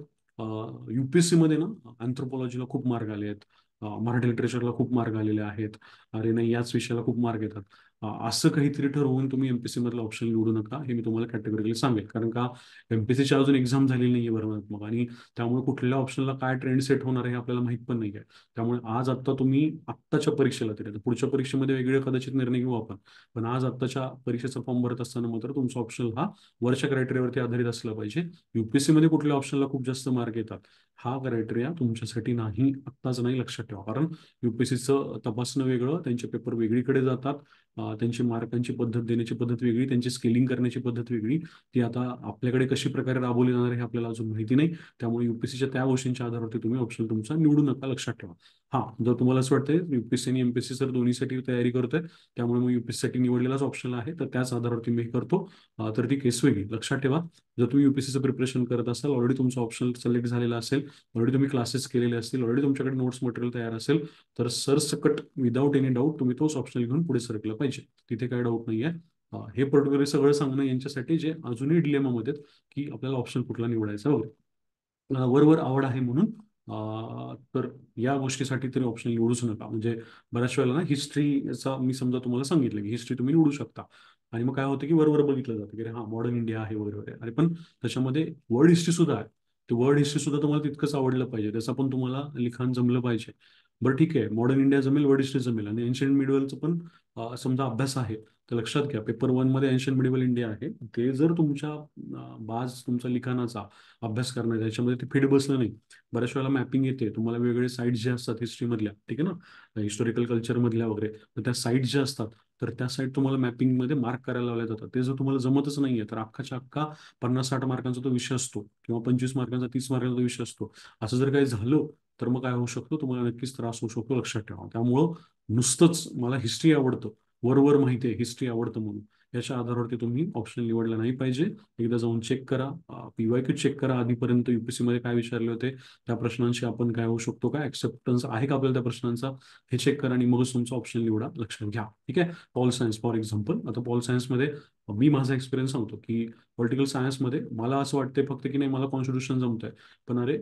UPSC मध्ये ना अँथ्रोपॉलॉजीला खूप मार्क आले आहेत. मराठी लिटरेचरला खूप मार्क आलेले आहेत. अरे नाही, याच विषयाला खूप मार्क येतात. असं काहीतरी ठरवून तुम्ही एमपीसी मधला ऑप्शन निवडू नका, हे मी तुम्हाला कॅटेगोरिकली सांगेल. कारण का एमपीसीची अजून एक्झाम झालेली नाही आहे वर्णात्मक, आणि त्यामुळे कुठल्या ऑप्शनला काय ट्रेंड सेट होणार आहे हे आपल्याला माहित पण नाही आहे. त्यामुळे आज आत्ता तुम्ही आत्ताच्या परीक्षेला तरी, आता पुढच्या परीक्षेमध्ये वेगळे कदाचित निर्णय घेऊ आपण, पण आज आत्ताच्या परीक्षेचा फॉर्म भरत असताना मात्र तुमचा ऑप्शन हा वरच्या क्रायटेरियावरती आधारित असला पाहिजे. युपीएससी मध्ये कुठल्या ऑप्शनला खूप जास्त मार्क येतात हा क्रायटेरिया तुमच्यासाठी नाही, आत्ताच नाही. लक्षात ठेवा, कारण युपीएससीचं तपासणं वेगळं, त्यांचे पेपर वेगळीकडे जातात. त्यांची मार्कांची पद्धत, देण्याची पद्धत वेगळी, त्यांची स्केलिंग करण्याची पद्धत वेगळी. ती आता आपल्याकडे कशी प्रकारे राबवली जाणार आहे हे आपल्याला अजून माहिती नाही. त्यामुळे युपीएससीच्या त्या गोष्टींच्या आधारावरती तुम्ही ऑप्शन तुमचा निवडू नका. लक्षात ठेवा. हा, जर तुम्हाला असं वाटतंय युपीएससी आणि एमपीएससी सर दोन्हीसाठी तयारी करतोय, त्यामुळे मग युपीएससी निवडलेलाच ऑप्शन आहे, तर त्याच आधारावरती मी करतो, तर ती केस वेगळी. लक्षात ठेवा, जर तुम्ही युपीएससीचं प्रिपरेशन करत असाल, ऑलरेडी तुमचा ऑप्शन सिलेक्ट झालेला असेल, ऑलरेडी तुम्ही क्लासेस केलेले असतील, ऑलरेडी तुमच्याकडे नोट्स मटेरियल तयार असेल, तर सरसकट विदाऊट एनी डाऊट तुम्ही तोच ऑप्शन घेऊन पुढे सरकलं पाहिजे. तिथे काही डाऊट नाहीये. हे पर्टिक्युलर सगळं सांगणं यांच्यासाठी जे अजूनही डिलेमामध्ये आहेत की आपल्याला ऑप्शन कुठला निवडायचा वगैरे. वरवर आवड आहे म्हणून तर या गोष्टीसाठी तरी ऑप्शन निवडूच नका. म्हणजे बऱ्याच वेळेला ना हिस्ट्रीचा मी समजा तुम्हाला सांगितलं की हिस्ट्री तुम्ही निवडू शकता, आणि मग काय होतं की वरवर बघितलं जातं की अरे हा मॉडर्न इंडिया आहे वगैरे वगैरे, अरे पण त्याच्यामध्ये वर्ल्ड हिस्ट्री सुद्धा आहे. ते वर्ल्ड हिस्ट्री सुद्धा तुम्हाला तितकंच आवडलं पाहिजे, त्याचं पण तुम्हाला लिखाण जमलं पाहिजे. बरं ठीक आहे, मॉडर्न इंडिया जमेल, वर्ल्ड हिस्ट्री जमेल, आणि एन्शियंट मिडिवलचं पण समजा अभ्यास आहे, तर लक्षात घ्या पेपर 1 मध्ये एन्शियंट मिडिवल इंडिया आहे. ते जर तुमच्या बाज तुमचा लिखाणाचा अभ्यास करण्याचा याच्यामध्ये ते फिट बसलं नाही, बऱ्याच वेळेला मॅपिंग येते तुम्हाला, वेगवेगळे साईट्स ज्या असतात हिस्ट्रीमधल्या, ठीक आहे ना, हिस्टॉरिकल कल्चरमधल्या वगैरे, तर त्या साईट्स ज्या असतात, तर त्या साईट तुम्हाला मॅपिंगमध्ये मार्क करायला लावल्या जातात. ते जर तुम्हाला जमतच नाहीये तर अख्खाच्या अख्खा 50-60 मार्कांचा तो विषय असतो, किंवा 25 मार्कांचा, 30 मार्कांचा तो विषय असतो. असं जर काही झालं तर मग काय होऊ शकतो, तुम्हाला नक्कीच त्रास होऊ शकतो. लक्षात ठेवा. त्यामुळं नुसतंच मला हिस्ट्री आवडतं, वरवर माहिती आहे हिस्ट्री आवडतं म्हणून याच्या आधारावरती तुम्ही ऑप्शन निवडला नाही पाहिजे. एकदा जाऊन चेक करा, PYQ चेक करा आधीपर्यंत UPSC मध्ये काय विचारले होते, त्या प्रश्नांशी आपण काय होऊ शकतो, काय ऍक्सेप्टन्स आहे का आपल्याला त्या प्रश्नांचा, हे चेक करा आणि मगच तुमचा ऑप्शन निवडा. लक्षात घ्या. ठीक आहे. पॉल सायन्स फॉर एक्झाम्पल, आता पॉल सायन्समध्ये मी माझा एक्सपिरियन्स सांगतो की पॉलिटिकल सायन्समध्ये मला असं वाटतंय फक्त की नाही मला कॉन्स्टिट्यूशन जमतंय, पण अरे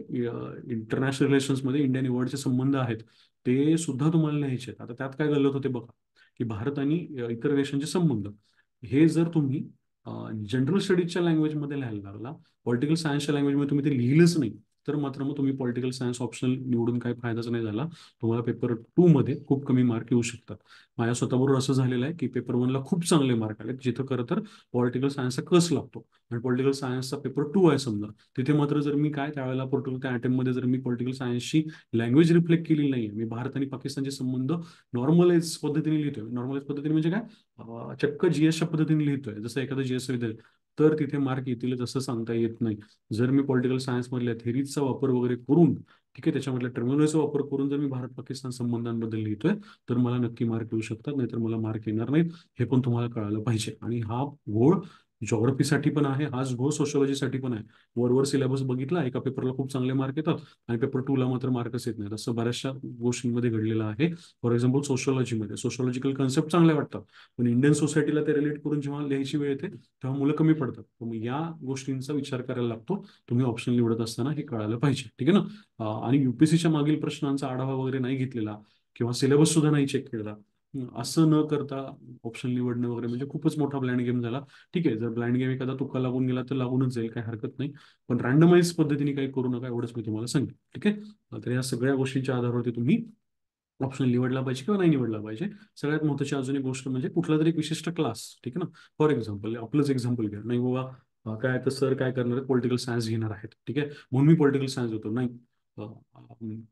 इंटरनॅशनल रिलेशन्समध्ये इंडियन वर्ल्डचे संबंध आहेत, ते सुद्धा तुम्हाला लिहायचे आहेत. आता त्यात काय गल्लत होते बघा, की भारत आणि इतर देशांचे संबंध, हे जर तुम्ही जनरल स्टडीजच्या लँग्वेजमध्ये लिहायला लागला, पॉलिटिकल सायन्सच्या लँग्वेजमध्ये तुम्ही ते लिहिलंच नाही, तर मात्र मग तुम्ही पॉलिटिकल सायन्स ऑप्शनल निवडून काही फायदाच नाही झाला. तुम्हाला पेपर 2 मध्ये खूप कमी मार्क येऊ शकतात. माझ्या स्वतःबरोबर असं झालेलं आहे की पेपर 1 ला खूप चांगले मार्क आले, जिथं खरं तर पॉलिटिकल सायन्सचा कस लागतो आणि पॉलिटिकल सायन्सचा पेपर 2 आहे समजा, तिथे मात्र जर मी काय त्यावेळेला त्या अटेम्प्ट मध्ये जर मी पॉलिटिकल सायन्सची लँग्वेज रिफ्लेक्ट केली नाही, मी भारत आणि पाकिस्तानचे संबंध नॉर्मलाइज पद्धतीने लिहितोय. नॉर्मलाइज पद्धतीने म्हणजे काय, चक्क GSच्या पद्धतीने लिहितोय, जसं एखादं GS विद्यार्थी, तर तिथे मार्क येतील असं सांगता येत नाही. जर मी पॉलिटिकल सायन्स मधल्या थेरीजचा वापर वगैरे करून, ठीक आहे, त्याच्यामधल्या टर्मिनॉलॉजीचा वापर करून जर मी भारत पाकिस्तान संबंधांबद्दल लिहितोय, तर मला नक्की मार्क येऊ शकतात, नाहीतर मला मार्क येणार नाहीत. हे पण तुम्हाला कळालं पाहिजे. आणि हा घोळ जॉग्रफीसाठी पण आहे, हाच घोळ सोशॉलॉजीसाठी पण आहे. वरवर सिलेबस बघितला, एका पेपरला खूप चांगले मार्क येतात आणि पेपर 2 ला मात्र मार्कच येत नाहीत, असं बऱ्याचशा गोष्टींमध्ये घडलेलं आहे. फॉर एक्झाम्पल सोशॉलॉजीमध्ये सोशॉलॉजिकल कन्सेप्ट चांगले वाटतात, पण इंडियन सोसायटीला ते रिलेट करून जेव्हा लिहायची वेळ येते तेव्हा मुलं कमी पडतात. तर मग या गोष्टींचा विचार करायला लागतो तुम्ही ऑप्शन निवडत असताना, हे कळायला पाहिजे. ठीक आहे ना. आणि UPSCच्या मागील प्रश्नांचा आढावा वगैरे नाही घेतलेला किंवा सिलेबस सुद्धा नाही चेक केलेला, असं न करता ऑप्शन निवडणं वगैरे म्हणजे खूपच मोठा ब्लाइंड गेम झाला. ठीक आहे, जर ब्लाइंड गेम एखादा तुका लागून गेला तर लागूनच जाईल, काही हरकत नाही, पण रँडमाइज पद्धतीने काही करू नका, एवढंच मी तुम्हाला सांगेन. ठीक आहे. तर या सगळ्या गोष्टींच्या आधारावरती तुम्ही ऑप्शन निवडला पाहिजे किंवा नाही निवडला पाहिजे. सगळ्यात महत्त्वाची अजून एक गोष्ट म्हणजे कुठला तरी एक विशिष्ट क्लास, ठीक आहे ना. फॉर एक्झाम्पल आपलंच एक्झाम्पल घ्या, नाही बाबा काय तर सर काय करणार आहे, पॉलिटिकल सायन्स घेणार आहेत, ठीक आहे, म्हणून मी पॉलिटिकल सायन्स होतो, नाही. अ,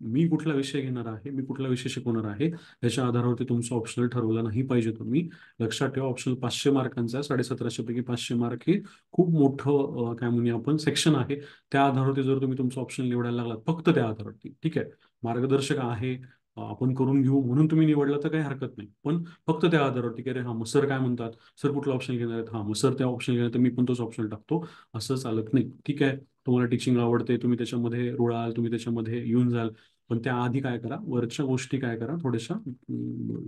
मी कुठला विषय घेणार आहे, मी कुठला विषय शिकवणार आहे, याच्या आधारावरती तुमचं ऑप्शनल ठरवलं नाही पाहिजे तुम्ही. लक्षात ठेवा, ऑप्शनल 500 मार्कांचा, 1750 पैकी 500 मार्क हे खूप मोठं काय म्हणूया आपण सेक्शन आहे. त्या आधारावरती जर तुम्ही तुमचं ऑप्शन निवडायला लागलात फक्त त्या आधारावरती, ठीक आहे, मार्गदर्शक आहे, आपण करून घेऊ म्हणून तुम्ही निवडला तर काही हरकत नाही, पण फक्त त्या आधारावरती की अरे हा मग सर काय म्हणतात, सर कुठला ऑप्शन घेणार आहेत, हा मग सर त्या ऑप्शन घेणार तर मी पण तोच ऑप्शन टाकतो, असं चालत नाही. ठीक आहे, तुम्हाला टीचिंग आवडते, तुम्ही त्याच्यामध्ये रुळाल, तुम्ही त्याच्यामध्ये येऊन जाल, पण त्याआधी काय करा, वरच्या गोष्टी काय करा, थोड्याशा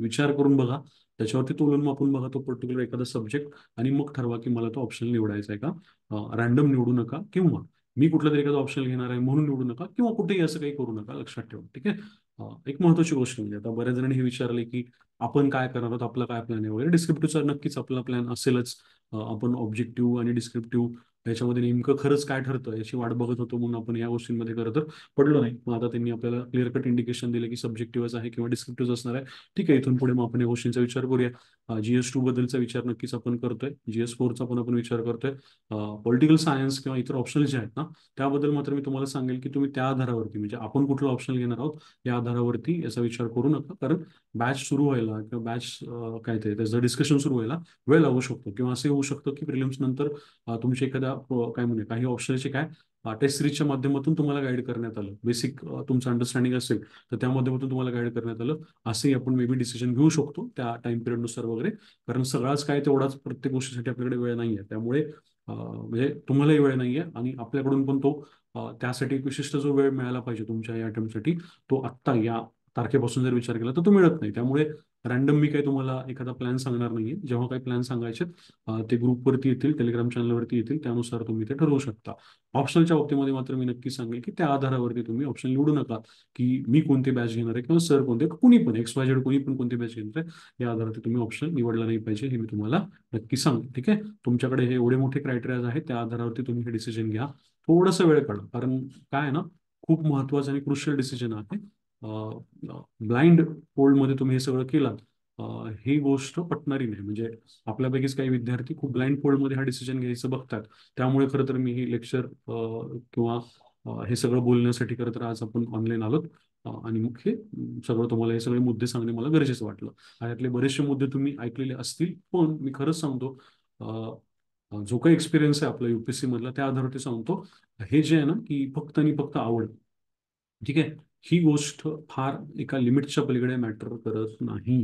विचार करून बघा, त्याच्यावरती तोलून मापून बघा तो पर्टिक्युलर एखादा सब्जेक्ट, आणि मग ठरवा की मला तो ऑप्शन निवडायचा आहे का. रॅन्डम निवडू नका, किंवा मी कुठला तरी एखादा ऑप्शन घेणार आहे म्हणून निवडू नका, किंवा कुठेही असं काही करू नका. लक्षात ठेवा. ठीक आहे. एक महत्वाची गोष्ट म्हणजे आता बऱ्याच जणांनी हे विचारले की आपण काय करणार आहोत, आपला काय प्लॅन आहे वगैरे. डिस्क्रिप्टिव्हचा नक्कीच आपला प्लॅन असेलच. आपण ऑब्जेक्टिव्ह आणि डिस्क्रिप्टिव्ह याच्यामध्ये नेमकं खरंच काय ठरतं याची वाट बघत होतो, म्हणून आपण या गोष्टींमध्ये खरं तर पडलो नाही. मग आता त्यांनी आपल्याला क्लिअर कट इंडिकेशन दिले की सब्जेक्टिव्हच आहे किंवा डिस्क्रिप्टिव्ह असणार आहे. ठीक आहे, इथून पुढे मग आपण या गोष्टींचा विचार करूया. GS2 बद्दलचा विचार नक्कीच आपण करतोय, GS4चा पण आपण विचार करतोय. पॉलिटिकल सायन्स किंवा इतर ऑप्शन्स जे आहेत ना, त्याबद्दल मात्र मी तुम्हाला सांगेल की तुम्ही त्या आधारावरती म्हणजे आपण कुठलं ऑप्शन घेणार आहोत या आधारावरती याचा विचार करू नका, कारण बॅच सुरू व्हायला किंवा बॅच काय ते त्याचं डिस्कशन सुरू व्हायला वेळ लागू शकतो, किंवा असे होऊ शकतं की प्रिलिम्स नंतर तुमच्या एखाद्या काय म्हणजे काही ऑप्शनचे काय टेस्ट सिरीजच्या माध्यमातून तुम्हाला गाईड करण्यात आलं, बेसिक तुमचं अंडरस्टँडिंग असेल तर त्या माध्यमातून तुम्हाला गाईड करण्यात आलं, असंही आपण मे बी डिसिजन घेऊ शकतो त्या टाइम पिरियडनुसार वगैरे. कारण सगळाच काय तेवढाच प्रत्येक गोष्टीसाठी आपल्याकडे वेळ नाही आहे, त्यामुळे म्हणजे तुम्हालाही वेळ नाही आहे आणि आपल्याकडून पण तो त्यासाठी एक विशिष्ट जो वेळ मिळाला पाहिजे तुमच्या या अटेम्प्टसाठी, तो आत्ता या तारखेपासून जर विचार केला तर तो मिळत नाही. त्यामुळे रॅन्डम मी काही तुम्हाला एखादा प्लॅन सांगणार नाहीये. जेव्हा काही प्लॅन सांगायचे ते ग्रुपवरती येतील, टेलिग्राम चॅनलवरती येतील, त्यानुसार तुम्ही ते ठरवू शकता. ऑप्शनच्या बाबतीमध्ये मात्र मी नक्की सांगेल की त्या आधारावरती तुम्ही ऑप्शन निवडू नका की मी कोणते बॅच घेणार आहे किंवा सर कोणते, कुणी पण XYZ कोणी पण कोणते बॅच घेणार आहे, या आधारावरती तुम्ही ऑप्शन निवडला नाही पाहिजे, हे मी तुम्हाला नक्की सांगेन. ठीक आहे. तुमच्याकडे हे एवढे मोठे क्रायटेरियाज आहेत, त्या आधारावरती तुम्ही हे डिसिजन घ्या. थोडंसं वेळ काढा, कारण काय आहे ना, खूप महत्वाचं आणि क्रुशियल डिसिजन आहे. ब्लाइंड मध्ये तुम्ही हे सगळं केलात, ही गोष्ट पटणारी नाही. म्हणजे आपल्यापैकीच काही विद्यार्थी खूप ब्लाइंड मध्ये हा डिसिजन घ्यायचं बघतात. त्यामुळे खरं तर मी ही लेक्चर किंवा हे सगळं बोलण्यासाठी खरं तर आज आपण ऑनलाईन आलोत. आणि मग हे सगळं तुम्हाला हे सगळे मुद्दे सांगणे मला गरजेचं वाटलं. यातले बरेचसे मुद्दे तुम्ही ऐकलेले असतील, पण मी खरंच सांगतो, जो काही एक्सपिरियन्स आहे आपला UPSC मधला, त्या आधारावरती सांगतो, हे जे आहे ना की फक्त आणि फक्त आवड, ठीक आहे, ही गोष्ट फार एका लिमिटच्या पलीकडे मॅटर करत नाही.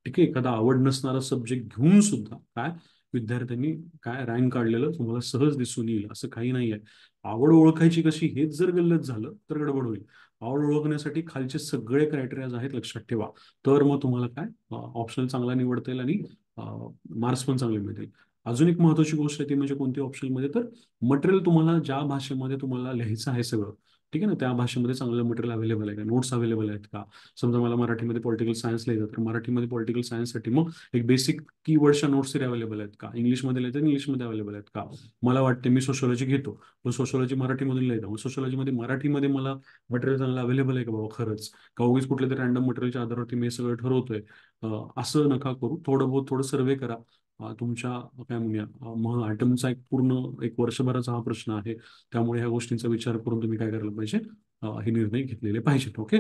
ठीक आहे, एखादा आवड नसणारा सब्जेक्ट घेऊन सुद्धा काय विद्यार्थ्यांनी काय रँक काढलेलं तुम्हाला सहज दिसून येईल असं काही नाही आहे. आवड ओळखायची कशी हेच जर गल्लत झालं तर गडबड होईल. आवड ओळखण्यासाठी खालचे सगळे क्रायटेरियाज आहेत, लक्षात ठेवा. तर मग तुम्हाला काय ऑप्शन चांगला निवडता येईल आणि मार्क्स पण चांगले मिळतील. अजून एक महत्वाची गोष्ट आहे ती म्हणजे कोणती ऑप्शनमध्ये, तर मटेरियल तुम्हाला ज्या भाषेमध्ये तुम्हाला लिहायचं आहे सगळं, ठीक आहे ना, त्या भाषेमध्ये चांगलं मटेरियल अवेलेबल आहे का, नोट्स अवेलेबल आहेत का. समजा मला मराठीमध्ये पॉलिटिकल सायन्स लिहायचं तर मराठीमध्ये पॉलिटिकल सायन्ससाठी मग एक बेसिक कीवर्डच्या नोट्स तरी अवेलेबल आहेत का, इंग्लिशमध्ये लिहायचं इंग्लिशमध्ये अवेलेबल आहेत का. मला वाटते मी सोशॉलॉजी घेतो, पण सोशॉलॉजी मराठीमधून लिहायचं, मग सोशॉलॉजीमध्ये मराठीमध्ये मला मटेरियल चांगलं अवेलेबल आहे का बाबा खरंच, का उगीच कुठल्या तरी रॅन्डम मटेरियलच्या आधारावरती मी हे सगळं ठरवतोय. असं नका करू. थोडं सर्वे करा. तुमच्या काय म्हणूया मग आयटमचा एक पूर्ण एक वर्षभराचा हा प्रश्न आहे. त्यामुळे ह्या गोष्टींचा विचार करून तुम्ही काय करायला पाहिजे, हे निर्णय घेतलेले पाहिजेत. ओके.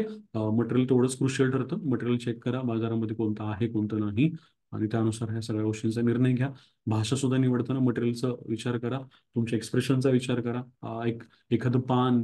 मटेरियल तेवढंच क्रुशियल ठरतं. मटेरियल चेक करा बाजारामध्ये कोणतं आहे कोणतं नाही, आणि त्यानुसार ह्या सगळ्या गोष्टींचा निर्णय घ्या. भाषा सुद्धा निवडताना मटेरियलचा विचार करा, तुमच्या एक्सप्रेशनचा विचार करा. एखादं पान,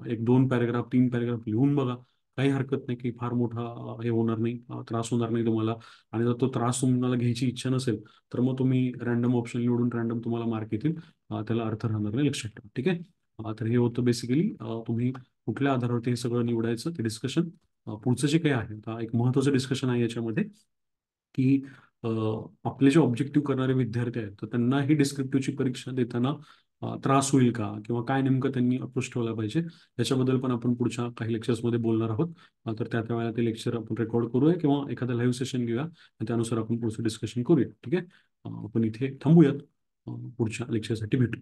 एक दोन पॅरेग्राफ, तीन पॅरेग्राफ लिहून बघा. काही हरकत नाही, की फार मोठा हे होणार नाही, त्रास होणार नाही तुम्हाला. आणि जर तो त्रास तुम्हाला घ्यायची इच्छा नसेल तर मग तुम्ही रॅन्डम ऑप्शन निवडून रॅन्डम तुम्हाला मार्क येतील. त्याला अर्थ राहणार नाही, लक्षात ठेवा. ठीक आहे. तर हे होतं बेसिकली तुम्ही कुठल्या आधारावरती हे सगळं निवडायचं ते डिस्कशन. पुढचं जे काही आहे आता एक महत्त्वाचं डिस्कशन आहे याच्यामध्ये, की अ, आपले जे ऑब्जेक्टिव्ह करणारे विद्यार्थी आहेत तर त्यांना ही डिस्क्रिप्टिव्हची परीक्षा देताना त्रास होईल का, किंवा काय नेमकं त्यांनी अप्रोच ठेवला पाहिजे, याच्याबद्दल पण आपण पुढच्या काही लेक्चर्समध्ये बोलणार आहोत. तर त्या त्या वेळेला ते लेक्चर आपण रेकॉर्ड करूया किंवा एखादं लाईव्ह सेशन घेऊया आणि त्यानुसार आपण पुढचं डिस्कशन करूया. ठीक आहे. आपण इथे थांबूयात. पुढच्या लेक्चरसाठी भेटू.